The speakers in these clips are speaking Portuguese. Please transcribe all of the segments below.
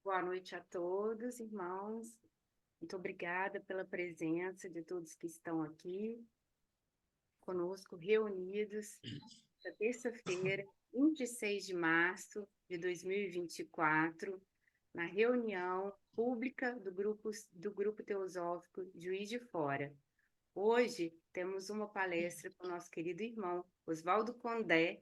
Boa noite a todos, irmãos. Muito obrigada pela presença de todos que estão aqui conosco, reunidos na terça-feira, 26 de março de 2024, na reunião pública do Grupo Teosófico Juiz de Fora. Hoje temos uma palestra com o nosso querido irmão Oswaldo Condé,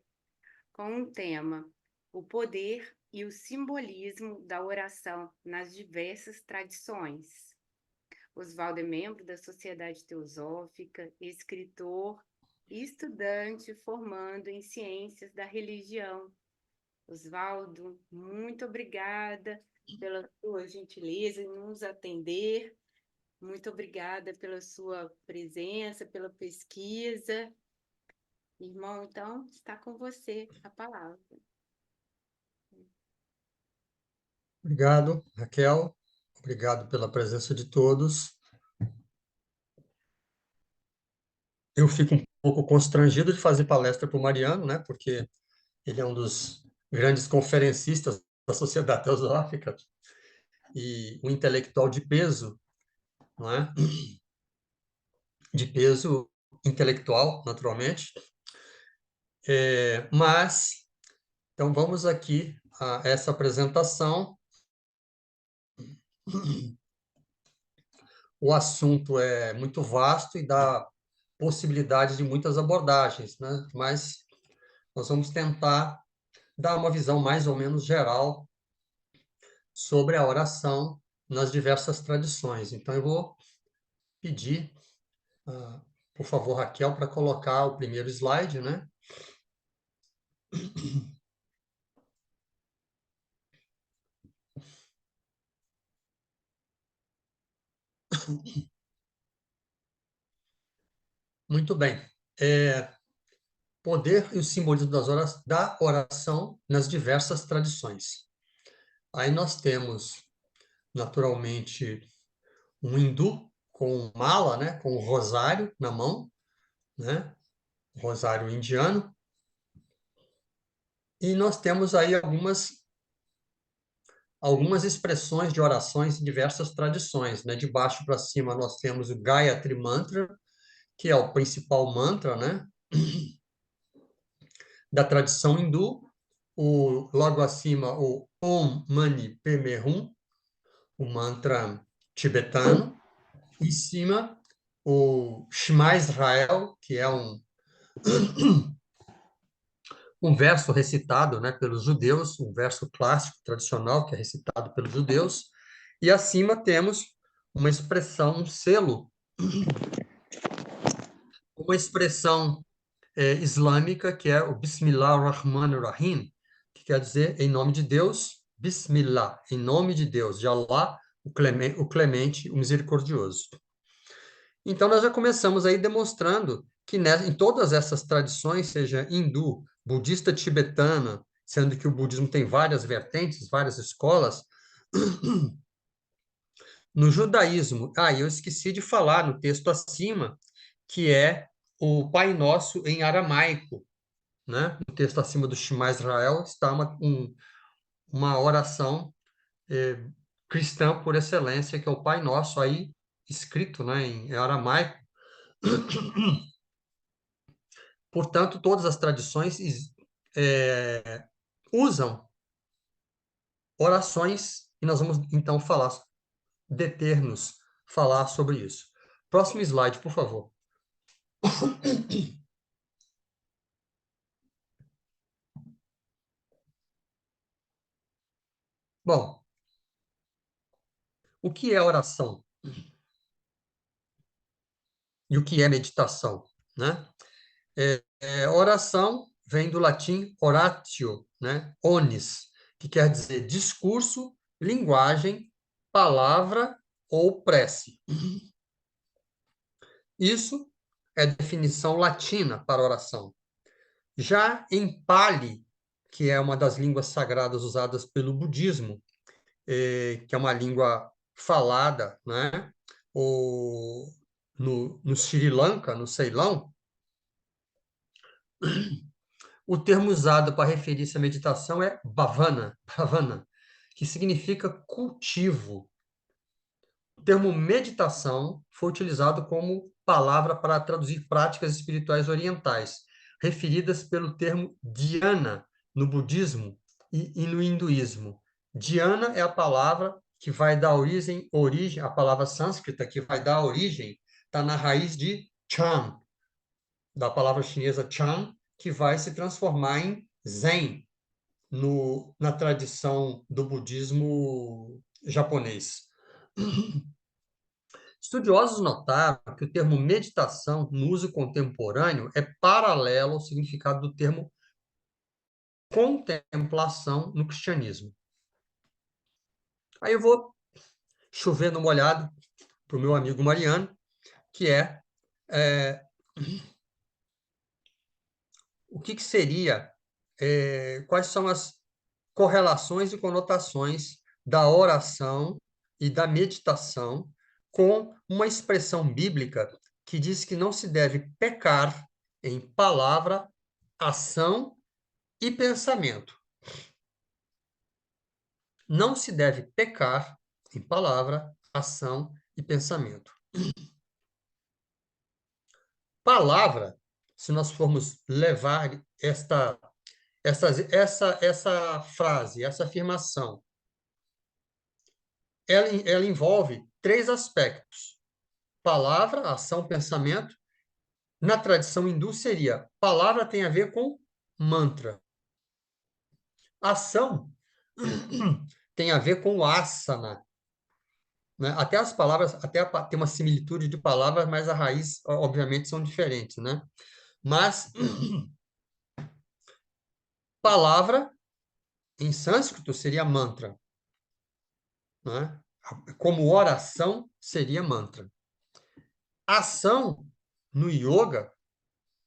com um tema: o poder e o simbolismo da oração nas diversas tradições. Oswaldo é membro da Sociedade Teosófica, escritor e estudante formando em ciências da religião. Oswaldo, muito obrigada pela sua gentileza em nos atender. Muito obrigada pela sua presença, pela pesquisa. Irmão, então, está com você a palavra. Obrigado, Raquel. Obrigado pela presença de todos. Eu fico um pouco constrangido de fazer palestra para o Mariano, né? Porque ele é um dos grandes conferencistas da Sociedade Teosófica e um intelectual de peso, não é? De peso intelectual, naturalmente. Mas, então, vamos aqui a essa apresentação. O assunto é muito vasto e dá possibilidade de muitas abordagens, né? Mas nós vamos tentar dar uma visão mais ou menos geral sobre a oração nas diversas tradições. Então, eu vou pedir, por favor, Raquel, para colocar o primeiro slide, né? Muito bem. Poder e o simbolismo da oração nas diversas tradições. Aí nós temos, naturalmente, um hindu com mala, né? Com o rosário na mão, né? Rosário indiano. E nós temos aí algumas expressões de orações em diversas tradições, né? De baixo para cima nós temos o Gayatri Mantra, que é o principal mantra, né? Da tradição hindu. Logo acima, o Om Mani Padme Hum, o mantra tibetano. Em cima, o Shema Israel, que é um verso recitado, né, pelos judeus, um verso clássico, tradicional, que é recitado pelos judeus. E acima temos uma expressão, um selo, uma expressão islâmica, que é o Bismillah ar-Rahman ar-Rahim, que quer dizer, em nome de Deus, Bismillah, em nome de Deus, de Allah, o clemente, o misericordioso. Então, nós já começamos aí demonstrando que em todas essas tradições, seja hindu, budista tibetana, sendo que o budismo tem várias vertentes, várias escolas, no judaísmo, eu esqueci de falar no texto acima, que é o Pai Nosso em aramaico, né? No texto acima do Shema Israel está uma oração cristã por excelência, que é o Pai Nosso, aí escrito, né, em aramaico. Portanto, todas as tradições usam orações e nós vamos então deter-nos, falar sobre isso. Próximo slide, por favor. Bom, o que é oração? E o que é meditação, né? Oração vem do latim oratio, né? Onis, que quer dizer discurso, linguagem, palavra ou prece. Isso é definição latina para oração. Já em Pali, que é uma das línguas sagradas usadas pelo budismo, que é uma língua falada, né? No Sri Lanka, no Ceilão, o termo usado para referir-se à meditação é bhavana, bhavana, que significa cultivo. O termo meditação foi utilizado como palavra para traduzir práticas espirituais orientais, referidas pelo termo dhyana no budismo e no hinduísmo. Dhyana é a palavra que vai dar origem, a palavra sânscrita que vai dar origem, está na raiz de chan, da palavra chinesa chan, que vai se transformar em zen na tradição do budismo japonês. Estudiosos notaram que o termo meditação, no uso contemporâneo, é paralelo ao significado do termo contemplação no cristianismo. Aí eu vou chover no molhado para o meu amigo Mariano, que é o que seria, quais são as correlações e conotações da oração e da meditação com uma expressão bíblica que diz que não se deve pecar em palavra, ação e pensamento. Não se deve pecar em palavra, ação e pensamento. Palavra, se nós formos levar essa frase, essa afirmação, ela envolve 3 aspectos: palavra, ação, pensamento. Na tradição hindu seria, palavra tem a ver com mantra. Ação tem a ver com asana, né? Até as palavras, tem uma similitude de palavras, mas a raiz, obviamente, são diferentes, né? Mas palavra, em sânscrito, seria mantra, né? Como oração, seria mantra. Ação, no yoga,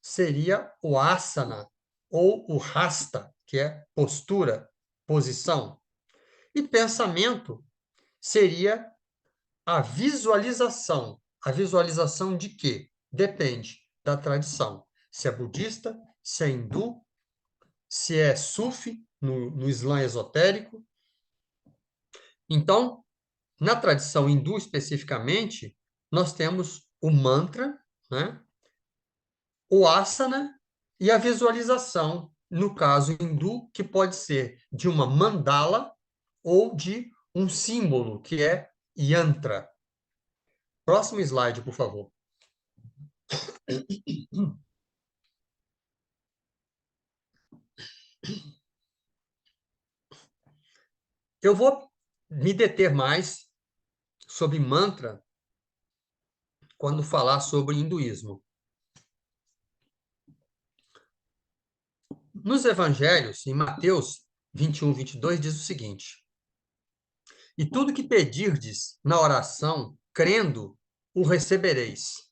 seria o asana, ou o hasta, que é postura, posição. E pensamento seria a visualização. A visualização de quê? Depende da tradição. Se é budista, se é hindu, se é sufi, no Islã esotérico. Então, na tradição hindu especificamente, nós temos o mantra, né? O asana e a visualização, no caso hindu, que pode ser de uma mandala ou de um símbolo, que é yantra. Próximo slide, por favor. Eu vou me deter mais sobre mantra quando falar sobre hinduísmo. Nos evangelhos, em Mateus 21, 22, diz o seguinte: e tudo que pedirdes na oração, crendo, o recebereis.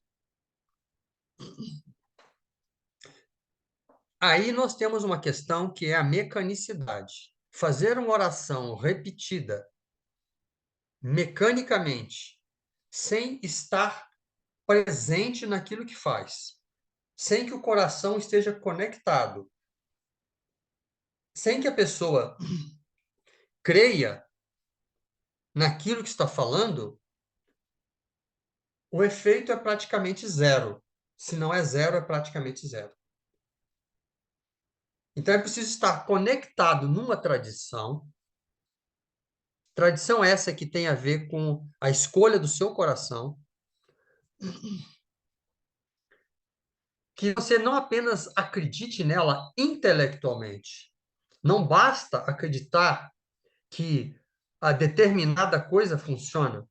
Aí nós temos uma questão que é a mecanicidade. Fazer uma oração repetida mecanicamente, sem estar presente naquilo que faz, sem que o coração esteja conectado, sem que a pessoa creia naquilo que está falando, o efeito é praticamente zero. Se não é zero, é praticamente zero. Então é preciso estar conectado numa tradição. Tradição essa que tem a ver com a escolha do seu coração. Que você não apenas acredite nela intelectualmente. Não basta acreditar que a determinada coisa funciona,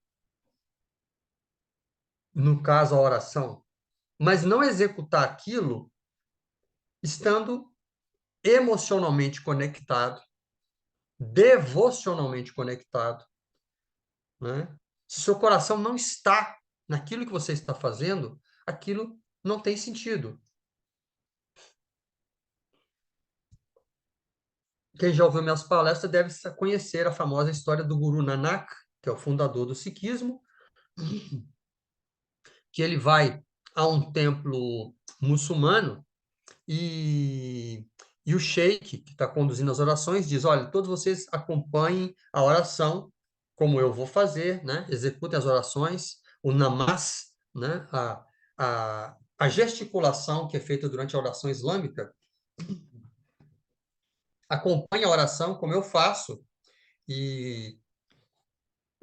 no caso a oração, mas não executar aquilo estando emocionalmente conectado, devocionalmente conectado, né? Se seu coração não está naquilo que você está fazendo, aquilo não tem sentido. Quem já ouviu minhas palestras deve conhecer a famosa história do Guru Nanak, que é o fundador do sikhismo, que ele vai a um templo muçulmano e E o sheik, que está conduzindo as orações, diz: olha, todos vocês acompanhem a oração, como eu vou fazer, né? Executem as orações, o namaz, né? A gesticulação que é feita durante a oração islâmica, acompanhe a oração como eu faço e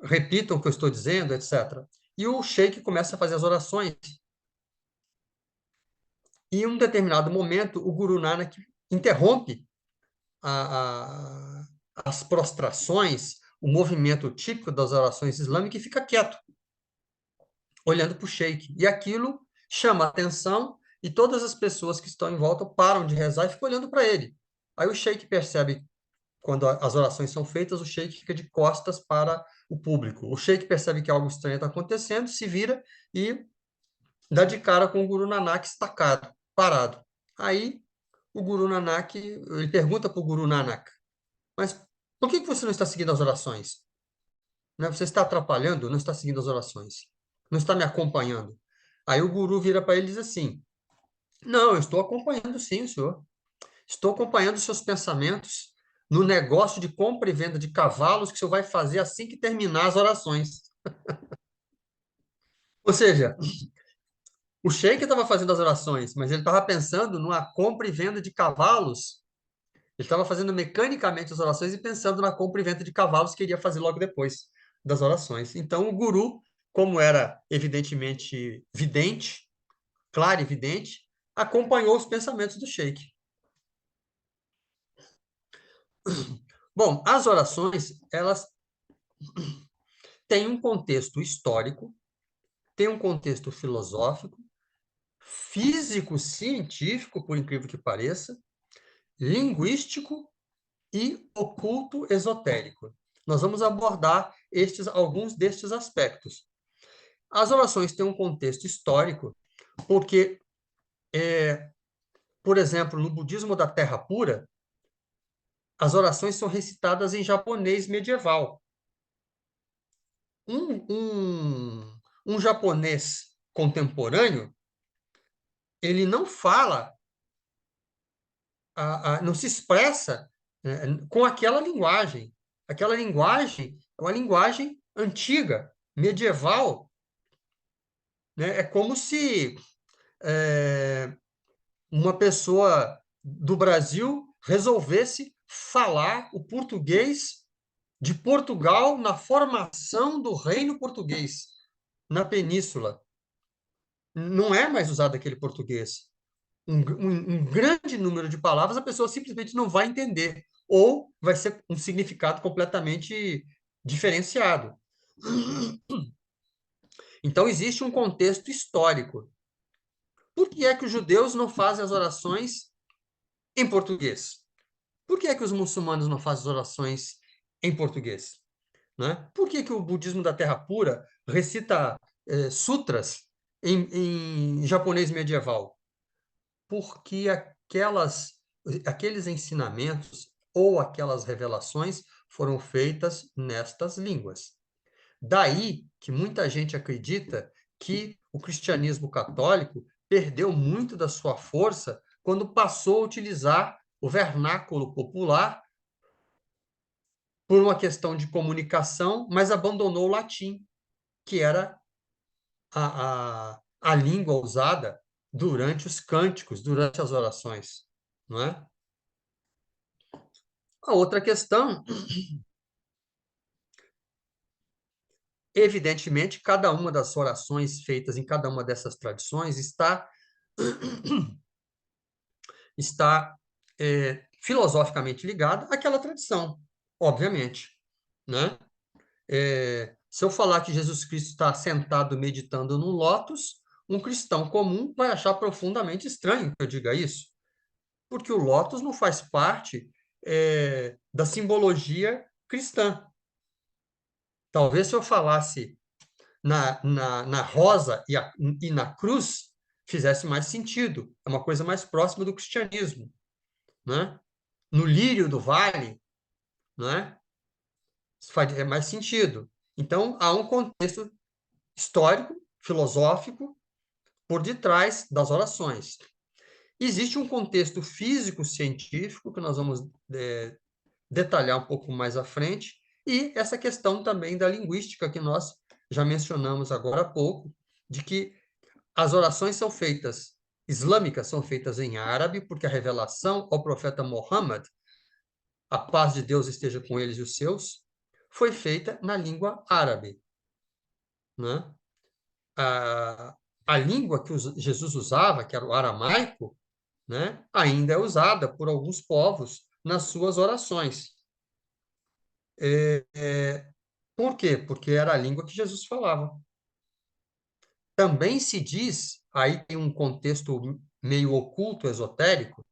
repitam o que eu estou dizendo, etc. E o sheik começa a fazer as orações. E em um determinado momento, o Guru Nanak interrompe a, as prostrações, o movimento típico das orações islâmicas e fica quieto, olhando para o sheik. E aquilo chama a atenção e todas as pessoas que estão em volta param de rezar e ficam olhando para ele. Aí o sheik percebe, quando as orações são feitas, o sheik fica de costas para o público. O sheik percebe que algo estranho está acontecendo, se vira e dá de cara com o Guru Nanak estacado, parado. Aí o Guru Nanak, ele pergunta para o Guru Nanak: mas por que você não está seguindo as orações? Né? Você está atrapalhando, não está seguindo as orações. Não está me acompanhando. Aí o guru vira para ele e diz assim: não, eu estou acompanhando sim, senhor. Estou acompanhando os seus pensamentos no negócio de compra e venda de cavalos que o senhor vai fazer assim que terminar as orações. Ou seja, o sheik estava fazendo as orações, mas ele estava pensando numa compra e venda de cavalos. Ele estava fazendo mecanicamente as orações e pensando na compra e venda de cavalos que iria fazer logo depois das orações. Então, o guru, como era evidentemente vidente, claro e evidente, acompanhou os pensamentos do sheik. Bom, as orações, elas têm um contexto histórico, têm um contexto filosófico, físico, científico, por incrível que pareça, linguístico e oculto esotérico. Nós vamos abordar alguns destes aspectos. As orações têm um contexto histórico, porque, por exemplo, no budismo da Terra Pura, as orações são recitadas em japonês medieval. Um japonês contemporâneo, ele não fala, não se expressa com aquela linguagem. Aquela linguagem é uma linguagem antiga, medieval, né? É como se uma pessoa do Brasil resolvesse falar o português de Portugal na formação do reino português na península. Não é mais usado aquele português. Um grande número de palavras a pessoa simplesmente não vai entender, ou vai ser um significado completamente diferenciado. Então, existe um contexto histórico. Por que é que os judeus não fazem as orações em português? Por que é que os muçulmanos não fazem as orações em português? Né? Por que que o budismo da Terra Pura recita sutras em japonês medieval? Porque aqueles ensinamentos ou aquelas revelações foram feitas nestas línguas. Daí que muita gente acredita que o cristianismo católico perdeu muito da sua força quando passou a utilizar o vernáculo popular por uma questão de comunicação, mas abandonou o latim, que era a língua usada durante os cânticos, durante as orações, não é? A outra questão, evidentemente, cada uma das orações feitas em cada uma dessas tradições está filosoficamente ligada àquela tradição, obviamente, né? Se eu falar que Jesus Cristo está sentado meditando no lótus, um cristão comum vai achar profundamente estranho que eu diga isso, porque o lótus não faz parte da simbologia cristã. Talvez se eu falasse na rosa e na cruz, fizesse mais sentido. É uma coisa mais próxima do cristianismo, né? No lírio do vale, né? Faz mais sentido. Então, há um contexto histórico, filosófico, por detrás das orações. Existe um contexto físico-científico que nós vamos detalhar um pouco mais à frente, e essa questão também da linguística que nós já mencionamos agora há pouco, de que as orações são feitas, islâmicas são feitas em árabe, porque a revelação ao profeta Muhammad, a paz de Deus esteja com eles e os seus, foi feita na língua árabe, né? A língua que Jesus usava, que era o aramaico, né, ainda é usada por alguns povos nas suas orações. Por quê? Porque era a língua que Jesus falava. Também se diz, aí tem um contexto meio oculto, esotérico,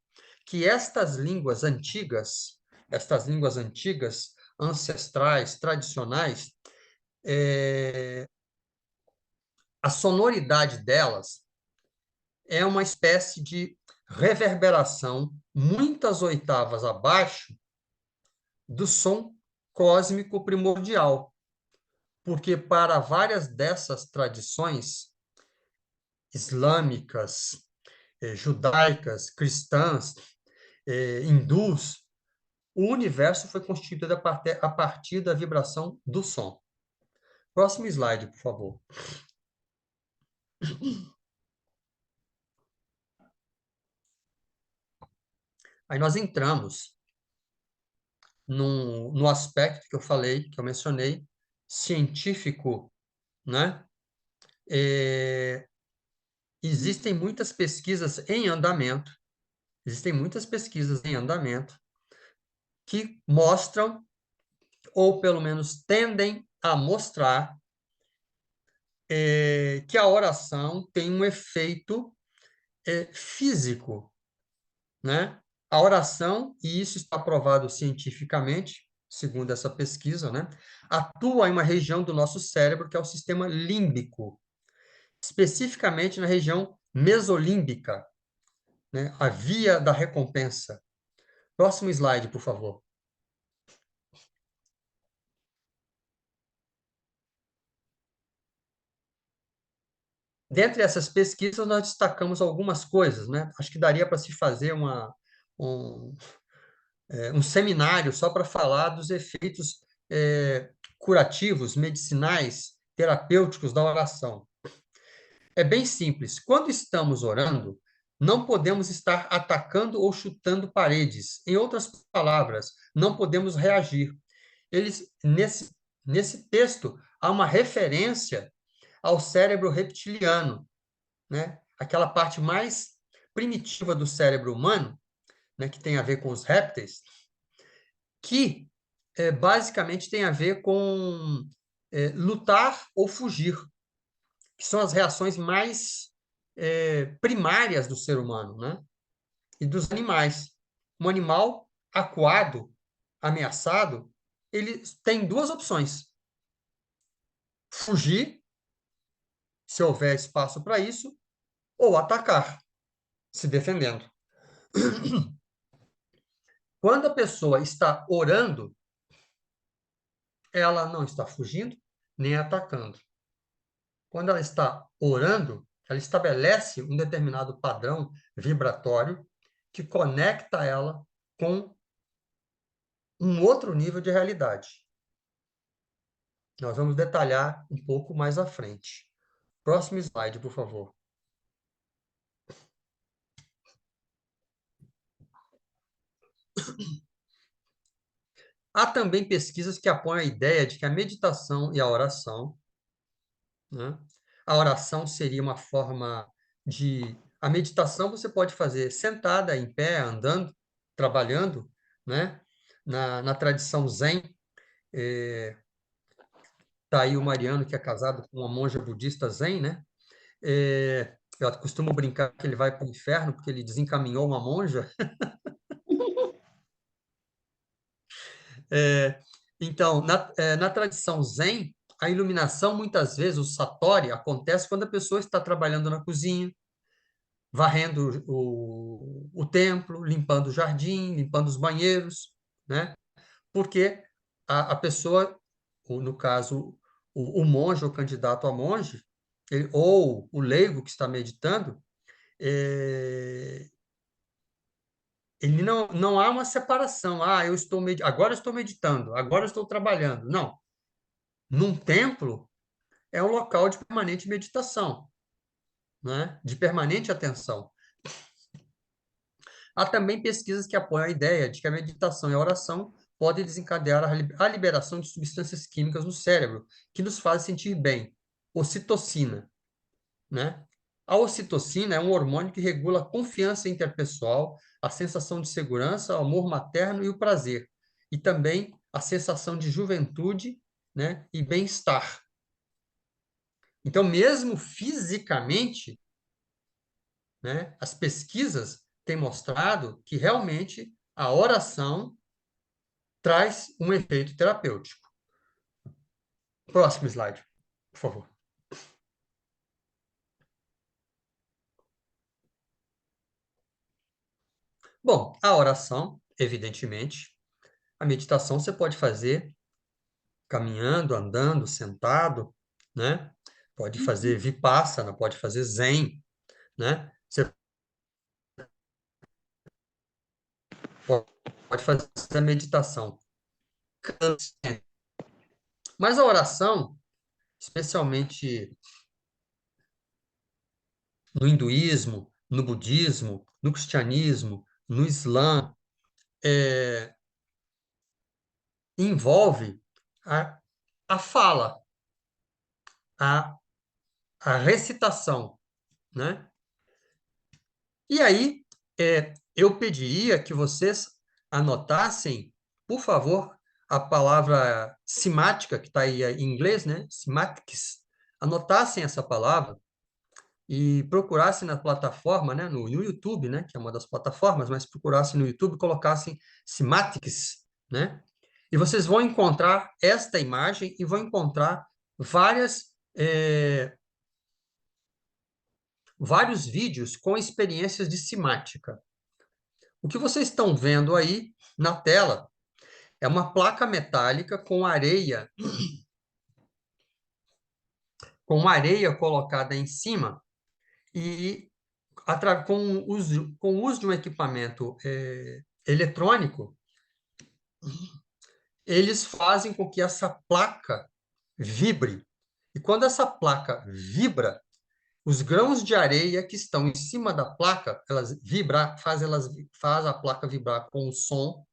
que estas línguas antigas, ancestrais, tradicionais, a sonoridade delas é uma espécie de reverberação muitas oitavas abaixo do som cósmico primordial, porque para várias dessas tradições islâmicas, judaicas, cristãs, hindus, o universo foi constituído a partir da vibração do som. Próximo slide, por favor. Aí nós entramos no aspecto que eu falei, que eu mencionei, científico, né? Existem muitas pesquisas em andamento, existem muitas pesquisas em andamento que mostram, ou pelo menos tendem a mostrar, que a oração tem um efeito físico, né? A oração, e isso está provado cientificamente, segundo essa pesquisa, né, atua em uma região do nosso cérebro que é o sistema límbico, especificamente na região mesolímbica, né, a via da recompensa. Próximo slide, por favor. Dentre essas pesquisas, nós destacamos algumas coisas, né? Acho que daria para se fazer um, um seminário só para falar dos efeitos curativos, medicinais, terapêuticos da oração. É bem simples. Quando estamos orando, não podemos estar atacando ou chutando paredes. Em outras palavras, não podemos reagir. Nesse texto, há uma referência ao cérebro reptiliano, né? Aquela parte mais primitiva do cérebro humano, né, que tem a ver com os répteis, que basicamente tem a ver com lutar ou fugir, que são as reações mais primárias do ser humano, né? E dos animais. Um animal acuado, ameaçado, ele tem duas opções: fugir, se houver espaço para isso, ou atacar, se defendendo. Quando a pessoa está orando, ela não está fugindo nem atacando. Quando ela está orando, ela estabelece um determinado padrão vibratório que conecta ela com um outro nível de realidade. Nós vamos detalhar um pouco mais à frente. Próximo slide, por favor. Há também pesquisas que apoiam a ideia de que a meditação e a oração, né? A oração seria uma forma de... A meditação você pode fazer sentada, em pé, andando, trabalhando, né? Na tradição Zen, tá aí o Mariano, que é casado com uma monja budista Zen, né? Eu costumo brincar que ele vai para o inferno porque ele desencaminhou uma monja. É, então, na tradição Zen, a iluminação, muitas vezes, o satori, acontece quando a pessoa está trabalhando na cozinha, varrendo o templo, limpando o jardim, limpando os banheiros, né? Porque a pessoa, no caso, o monge ou candidato a monge, ou o leigo que está meditando, não há uma separação. Ah, agora eu estou meditando, agora eu estou trabalhando. Não. Num templo é um local de permanente meditação, né? De permanente atenção. Há também pesquisas que apoiam a ideia de que a meditação e a oração podem desencadear a liberação de substâncias químicas no cérebro, que nos fazem sentir bem, ocitocina, né? A ocitocina é um hormônio que regula a confiança interpessoal, a sensação de segurança, o amor materno e o prazer, e também a sensação de juventude, né, e bem-estar. Então, mesmo fisicamente, né, as pesquisas têm mostrado que realmente a oração traz um efeito terapêutico. Próximo slide, por favor. Bom, a oração, evidentemente, a meditação você pode fazer caminhando, andando, sentado, né? Pode fazer vipassana, pode fazer zen, né? Você pode fazer a meditação. Mas a oração, especialmente no hinduísmo, no budismo, no cristianismo, no islã, envolve a, a fala, a, a recitação, né? E aí, eu pediria que vocês anotassem, por favor, a palavra simática, que está aí em inglês, né? Simatics. Anotassem essa palavra e procurassem na plataforma, né? No YouTube, né? Que é uma das plataformas, mas procurassem no YouTube e colocassem Simatics, né? E vocês vão encontrar esta imagem e vão encontrar várias, vários vídeos com experiências de simática. O que vocês estão vendo aí na tela é uma placa metálica com areia colocada em cima e com o uso de um equipamento eletrônico, eles fazem com que essa placa vibre. E quando essa placa vibra, os grãos de areia que estão em cima da placa, faz a placa vibrar com o som.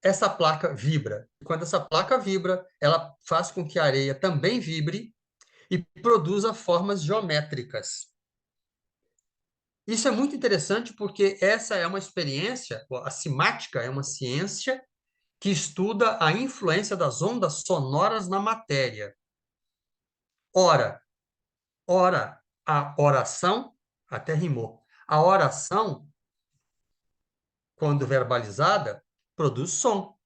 Essa placa vibra. Quando essa placa vibra, ela faz com que a areia também vibre e produza formas geométricas. Isso é muito interessante porque essa é uma experiência, a simática é uma ciência que estuda a influência das ondas sonoras na matéria. Ora, a oração, até rimou, a oração, quando verbalizada, produz som.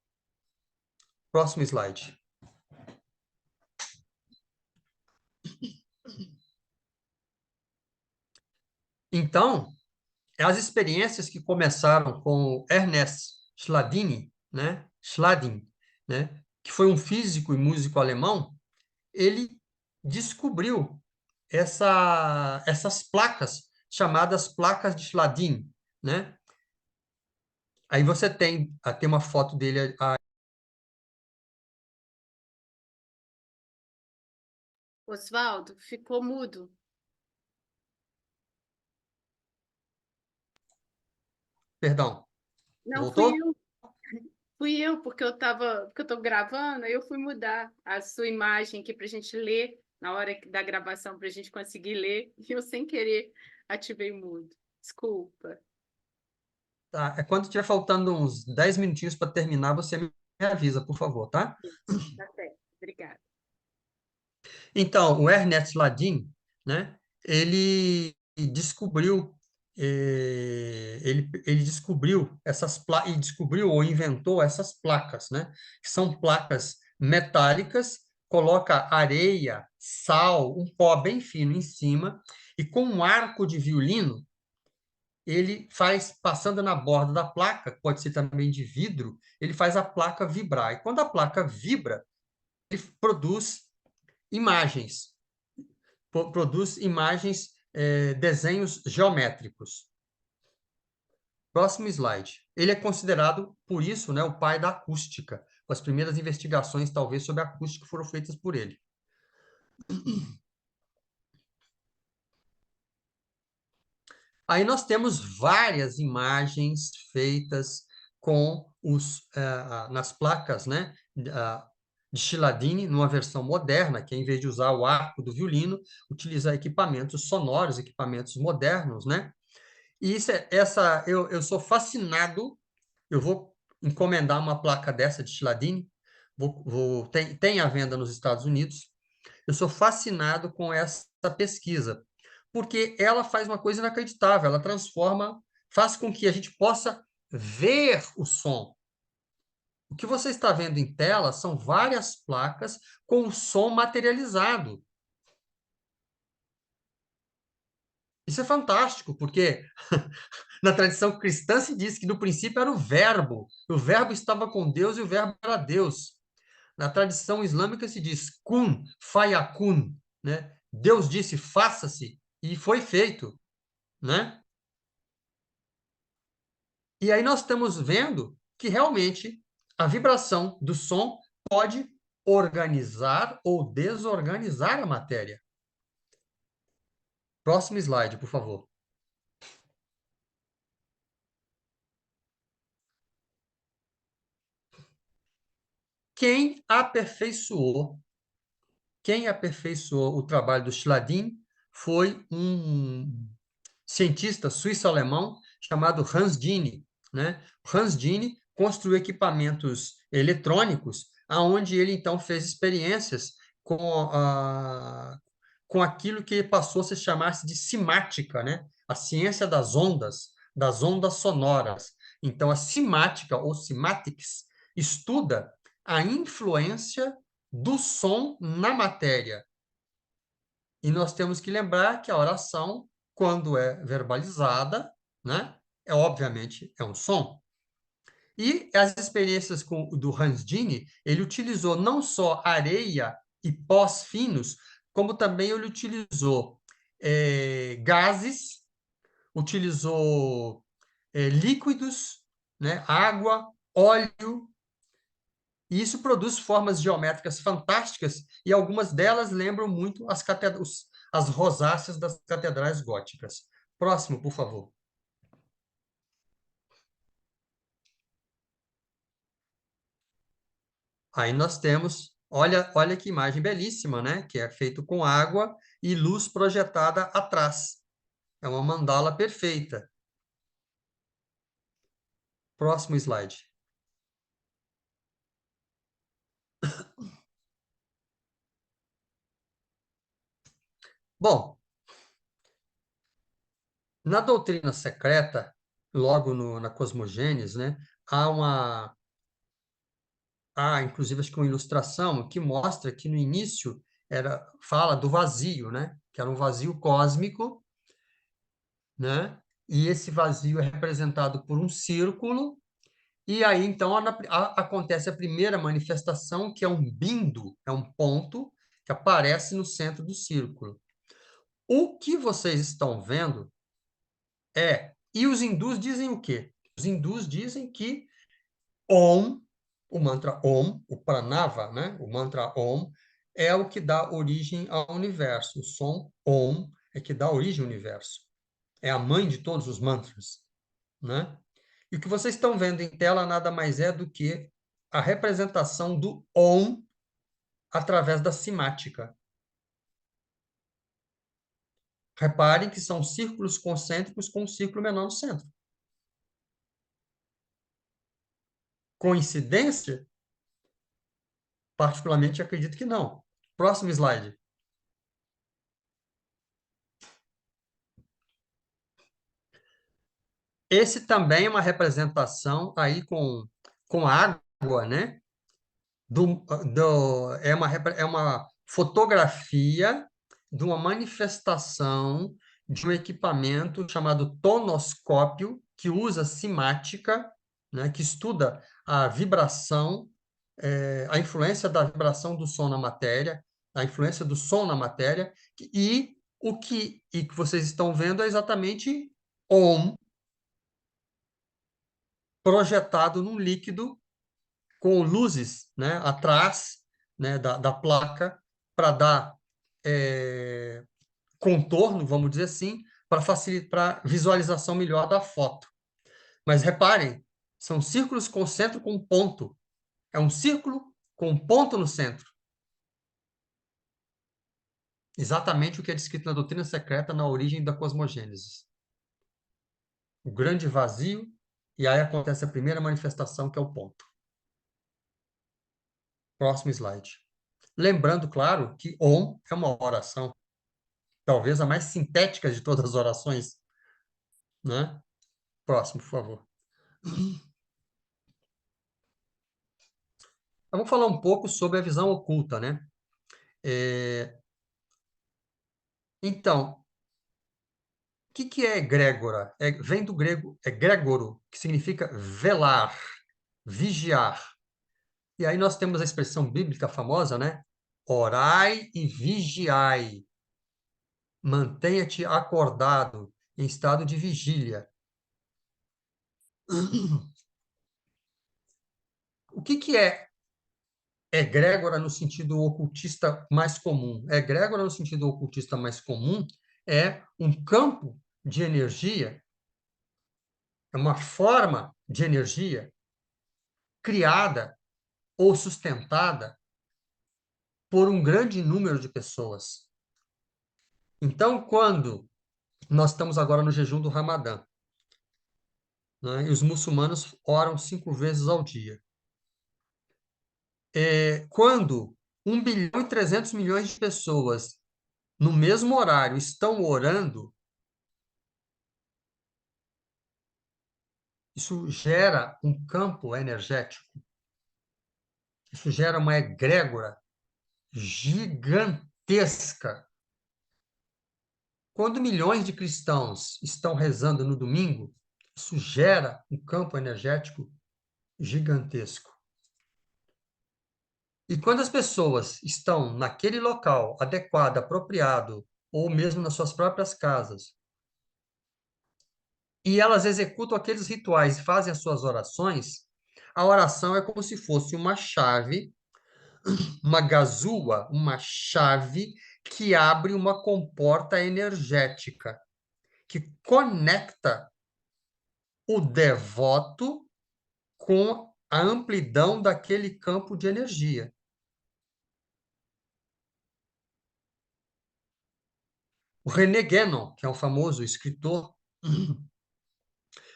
Próximo slide. Então, as experiências que começaram com Ernest Schladin, né, que foi um físico e músico alemão, ele descobriu essas placas chamadas placas de Schladin, né? Aí você tem uma foto dele. Oswaldo, ficou mudo. Perdão, Não voltou? fui eu, porque eu estou gravando, aí eu fui mudar a sua imagem aqui para a gente ler, na hora da gravação, para a gente conseguir ler, e eu, sem querer, ativei o mudo. Desculpa. Tá, quando estiver faltando uns 10 minutinhos para terminar, você me avisa, por favor, tá? Tá certo, obrigada. Então, o Ernest Ladin, né, ele descobriu ele descobriu e descobriu ou inventou essas placas, né, que são placas metálicas, coloca areia, sal, um pó bem fino em cima e com um arco de violino ele faz passando na borda da placa, pode ser também de vidro, ele faz a placa vibrar. E quando a placa vibra, ele imagens produz imagens, desenhos geométricos. Próximo slide. Ele é considerado, por isso, né, o pai da acústica. As primeiras investigações, talvez, sobre acústica foram feitas por ele. Aí nós temos várias imagens feitas com nas placas, né, de Chiladini, numa versão moderna, que em vez de usar o arco do violino, utiliza equipamentos sonoros, equipamentos modernos, né? E eu sou fascinado, eu vou encomendar uma placa dessa de Chiladini, tem à venda nos Estados Unidos. Eu sou fascinado com essa pesquisa, porque ela faz uma coisa inacreditável, ela transforma, faz com que a gente possa ver o som. O que você está vendo em tela são várias placas com o som materializado. Isso é fantástico, porque na tradição cristã se diz que no princípio era o verbo estava com Deus e o verbo era Deus. Na tradição islâmica se diz kun, fayakun, né? Deus disse faça-se e foi feito, né? E aí nós estamos vendo que realmente a vibração do som pode organizar ou desorganizar a matéria. Próximo slide, por favor. Quem aperfeiçoou Quem aperfeiçoou o trabalho do Schladin foi um cientista suíço-alemão chamado Hans Dini, né? Hans Dini construiu equipamentos eletrônicos, aonde ele então fez experiências com aquilo que passou a se chamar-se de simática, né? A ciência das ondas sonoras. Então, a simática ou cymatics estuda a influência do som na matéria. E nós temos que lembrar que a oração, quando é verbalizada, né, obviamente é um som. E as experiências do Hans Dini, ele utilizou não só areia e pós finos, como também ele utilizou gases, utilizou líquidos, né, água, óleo, e isso produz formas geométricas fantásticas, e algumas delas lembram muito as rosáceas das catedrais góticas. Próximo, por favor. Aí nós temos, olha que imagem belíssima, né? Que é feito com água e luz projetada atrás. É uma mandala perfeita. Próximo slide. Bom, na doutrina secreta, logo na cosmogênese, né, inclusive, acho que uma ilustração que mostra que no início fala do vazio, né, que era um vazio cósmico, né, e esse vazio é representado por um círculo, e aí então acontece a primeira manifestação, que é um bindo, é um ponto que aparece no centro do círculo. O que vocês estão vendo e os hindus dizem o quê? Os hindus dizem que Om, o mantra Om, o pranava, né? O mantra Om é o que dá origem ao universo. O som Om é que dá origem ao universo. É a mãe de todos os mantras, né? E o que vocês estão vendo em tela nada mais é do que a representação do Om através da simática. Reparem que são círculos concêntricos com um círculo menor no centro. Coincidência? Particularmente, acredito que não. Próximo slide. Esse também é uma representação aí com água, né? É uma fotografia de uma manifestação de um equipamento chamado tonoscópio, que usa simática, né? Que estuda a vibração, a influência da vibração do som na matéria, a influência do som na matéria, e o que vocês estão vendo é exatamente Om, projetado num líquido com luzes, né, atrás, né, da placa, para dar contorno, vamos dizer assim, para facilitar a visualização melhor da foto. Mas reparem, são círculos com centro com ponto. É um círculo com um ponto no centro. Exatamente o que é descrito na doutrina secreta na origem da cosmogênese. O grande vazio, e aí acontece a primeira manifestação, que é o ponto. Próximo slide. Lembrando, claro, que Om é uma oração, talvez a mais sintética de todas as orações, né? Próximo, por favor. Vamos falar um pouco sobre a visão oculta, né? Então, o que é egrégora? Vem do grego egrégoro, que significa velar, vigiar. E aí nós temos a expressão bíblica famosa, né? Orai e vigiai. Mantenha-te acordado, em estado de vigília. O que é egrégora no sentido ocultista mais comum? Egrégora no sentido ocultista mais comum é um campo de energia, é uma forma de energia criada ou sustentada por um grande número de pessoas. Então, quando nós estamos agora no jejum do Ramadã, né, e os muçulmanos oram 5 vezes ao dia. Quando 1,3 bilhão de pessoas, no mesmo horário, estão orando, isso gera um campo energético, isso gera uma egrégora gigantesca. Quando milhões de cristãos estão rezando no domingo, isso gera um campo energético gigantesco. E quando as pessoas estão naquele local adequado, apropriado, ou mesmo nas suas próprias casas, e elas executam aqueles rituais e fazem as suas orações, a oração é como se fosse uma chave, uma gazua, uma chave que abre uma comporta energética, que conecta o devoto com a amplidão daquele campo de energia. O René Guénon, que é um famoso escritor,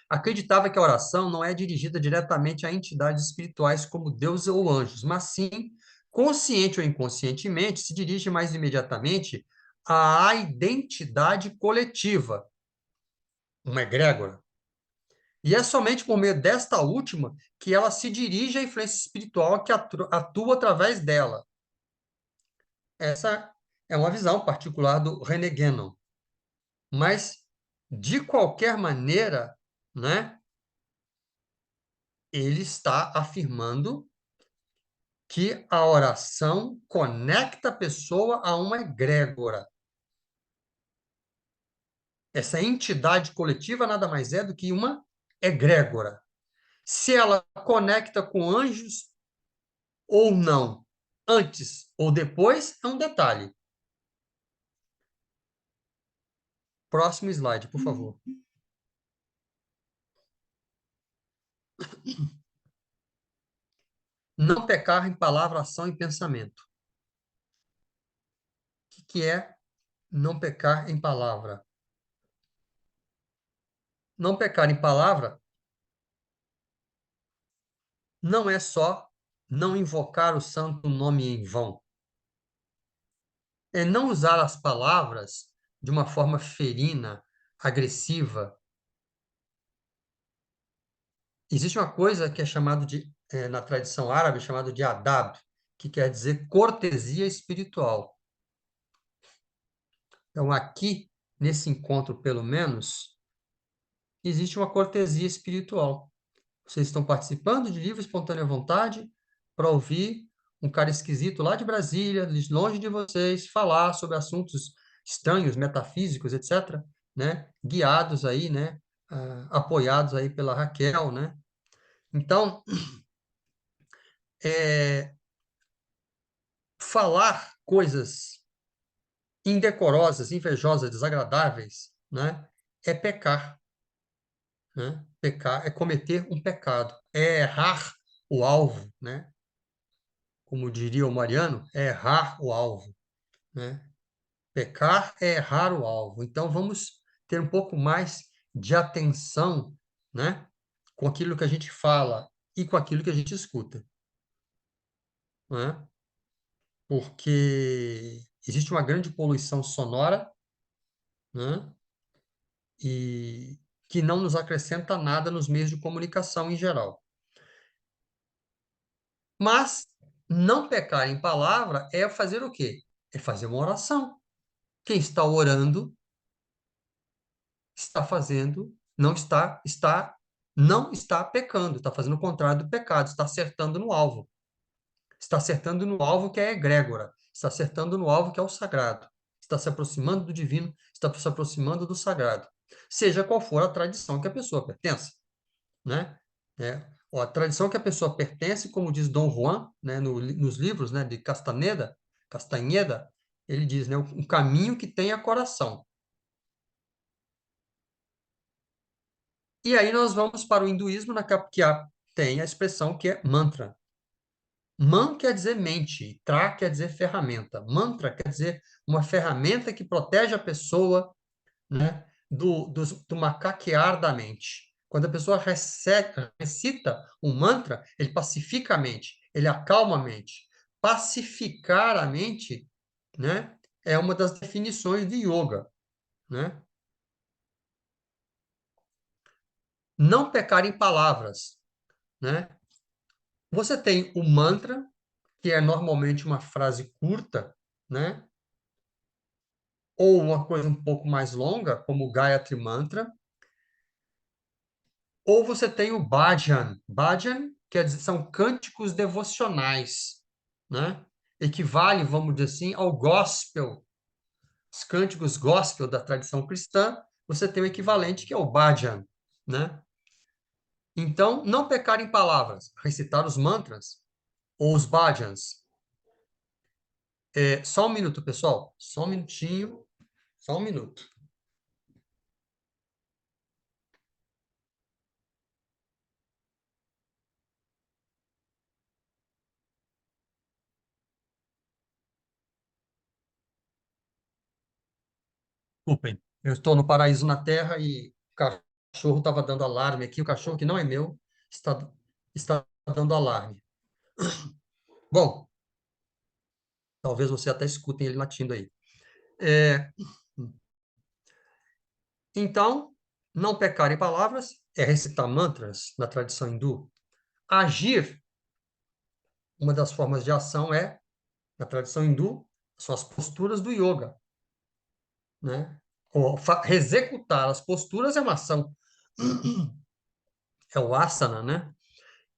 acreditava que a oração não é dirigida diretamente a entidades espirituais como Deus ou anjos, mas sim, consciente ou inconscientemente, se dirige mais imediatamente à identidade coletiva, uma egrégora. E é somente por meio desta última que ela se dirige à influência espiritual que atua através dela. Essa é uma visão particular do René Guénon. Mas, de qualquer maneira, né, ele está afirmando que a oração conecta a pessoa a uma egrégora. Essa entidade coletiva nada mais é do que uma egrégora. Se ela conecta com anjos ou não, antes ou depois, é um detalhe. Próximo slide, por favor. Não pecar em palavra, ação e pensamento. O que é não pecar em palavra? Não pecar em palavra não é só não invocar o santo nome em vão. É não usar as palavras de uma forma ferina, agressiva. Existe uma coisa que é chamado de, na tradição árabe, chamado de adab, que quer dizer cortesia espiritual. Então, aqui, nesse encontro, pelo menos, existe uma cortesia espiritual. Vocês estão participando de livre e espontânea vontade para ouvir um cara esquisito lá de Brasília, longe de vocês, falar sobre assuntos estranhos, metafísicos, etc., né? Guiados aí, né? Apoiados aí pela Raquel, né? Então, falar coisas indecorosas, invejosas, desagradáveis, né, é pecar, né? Pecar é cometer um pecado, é errar o alvo, né? Como diria o Mariano, é errar o alvo, né? Pecar é errar o alvo. Então, vamos ter um pouco mais de atenção, né, com aquilo que a gente fala e com aquilo que a gente escuta, né? Porque existe uma grande poluição sonora, né, e que não nos acrescenta nada nos meios de comunicação em geral. Mas não pecar em palavra é fazer o quê? É fazer uma oração. Quem está orando está fazendo, não está pecando, está fazendo o contrário do pecado, está acertando no alvo. Está acertando no alvo que é a egrégora, está acertando no alvo que é o sagrado. Está se aproximando do divino, está se aproximando do sagrado. Seja qual for a tradição que a pessoa pertence, né? A tradição que a pessoa pertence, como diz Dom Juan, né, nos livros, né, de Castanheda, ele diz, né, um caminho que tenha coração. E aí nós vamos para o hinduísmo, tem a expressão que é mantra. Man quer dizer mente, tra quer dizer ferramenta. Mantra quer dizer uma ferramenta que protege a pessoa, né, do macaquear da mente. Quando a pessoa recita um mantra, ele pacifica a mente, ele acalma a mente. Pacificar a mente, né, é uma das definições de yoga, né? Não pecar em palavras, né? Você tem o mantra, que é normalmente uma frase curta, né? Ou uma coisa um pouco mais longa, como o Gayatri Mantra, ou você tem o bhajan. Bhajan quer dizer, são cânticos devocionais, né? Equivale, vamos dizer assim, ao gospel. Os cânticos gospel da tradição cristã, você tem o equivalente que é o bhajan, né? Então, não pecar em palavras, recitar os mantras ou os bhajans. Só um minuto, pessoal. Só um minutinho. Só um minuto. Desculpem, eu estou no paraíso na Terra e o cachorro estava dando alarme aqui. O cachorro que não é meu está dando alarme. Bom, talvez você até escutem ele latindo aí. É, então, não pecar em palavras é recitar mantras na tradição hindu. Agir, uma das formas de ação é, na tradição hindu, são as posturas do yoga, né? Executar as posturas é uma ação, é o asana, né?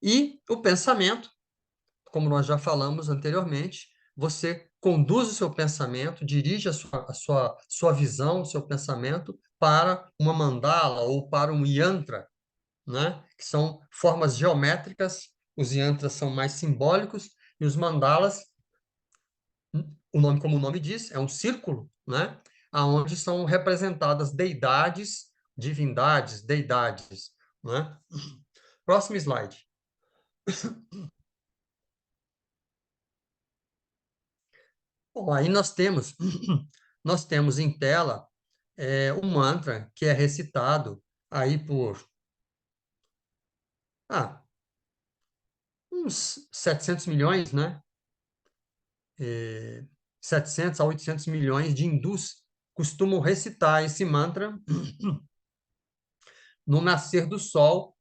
E o pensamento, como nós já falamos anteriormente, você conduz o seu pensamento, dirige a sua visão, o seu pensamento para uma mandala ou para um yantra, né? Que são formas geométricas. Os yantras são mais simbólicos e os mandalas, o nome, como o nome diz, é um círculo, né? Aonde são representadas deidades, divindades, deidades, né? Próximo slide. Bom, aí nós temos em tela um mantra que é recitado aí por uns 700 milhões, né? 700 a 800 milhões de hindus costumam recitar esse mantra no nascer do sol,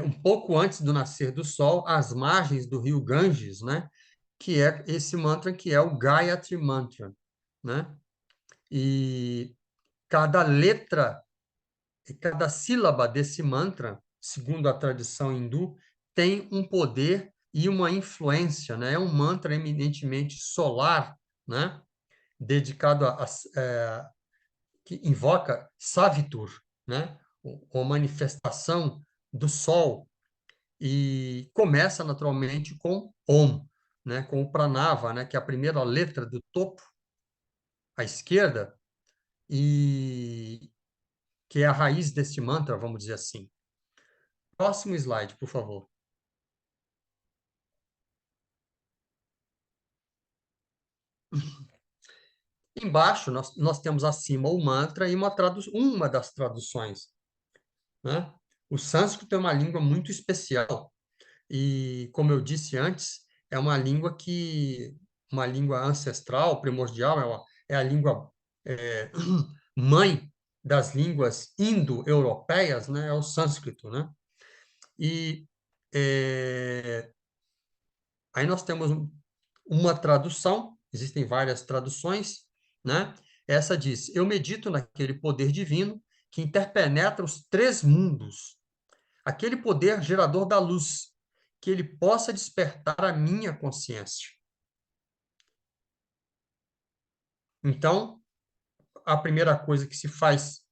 um pouco antes do nascer do sol, às margens do rio Ganges, né? Que é esse mantra que é o Gayatri Mantra, né? E cada letra, cada sílaba desse mantra, segundo a tradição hindu, tem um poder e uma influência, né? É um mantra eminentemente solar, né? Dedicado que invoca Savitur, né? Uma manifestação do Sol, e começa naturalmente com Om, né, com o Pranava, né, que é a primeira letra do topo, à esquerda, e que é a raiz deste mantra, vamos dizer assim. Próximo slide, por favor. Embaixo, nós temos acima o mantra e uma das traduções, né? O sânscrito é uma língua muito especial e, como eu disse antes, é uma língua ancestral, primordial, é a língua é, mãe das línguas indo-europeias, né? É o sânscrito, né? E aí nós temos uma tradução, existem várias traduções, né? Essa diz: eu medito naquele poder divino que interpenetra os três mundos, aquele poder gerador da luz, que ele possa despertar a minha consciência. Então, a primeira coisa que se faz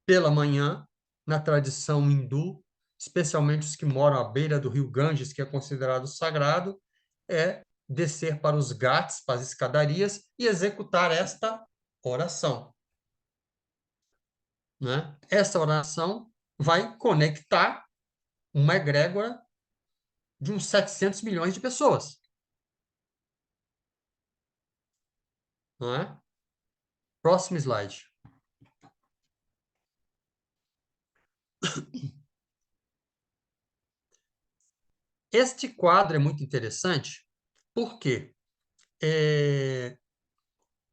pela manhã, na tradição hindu, especialmente os que moram à beira do rio Ganges, que é considerado sagrado, é descer para os ghats, para as escadarias, e executar esta oração, né? Essa oração vai conectar uma egrégora de uns 700 milhões de pessoas, não é? Próximo slide. Este quadro é muito interessante porque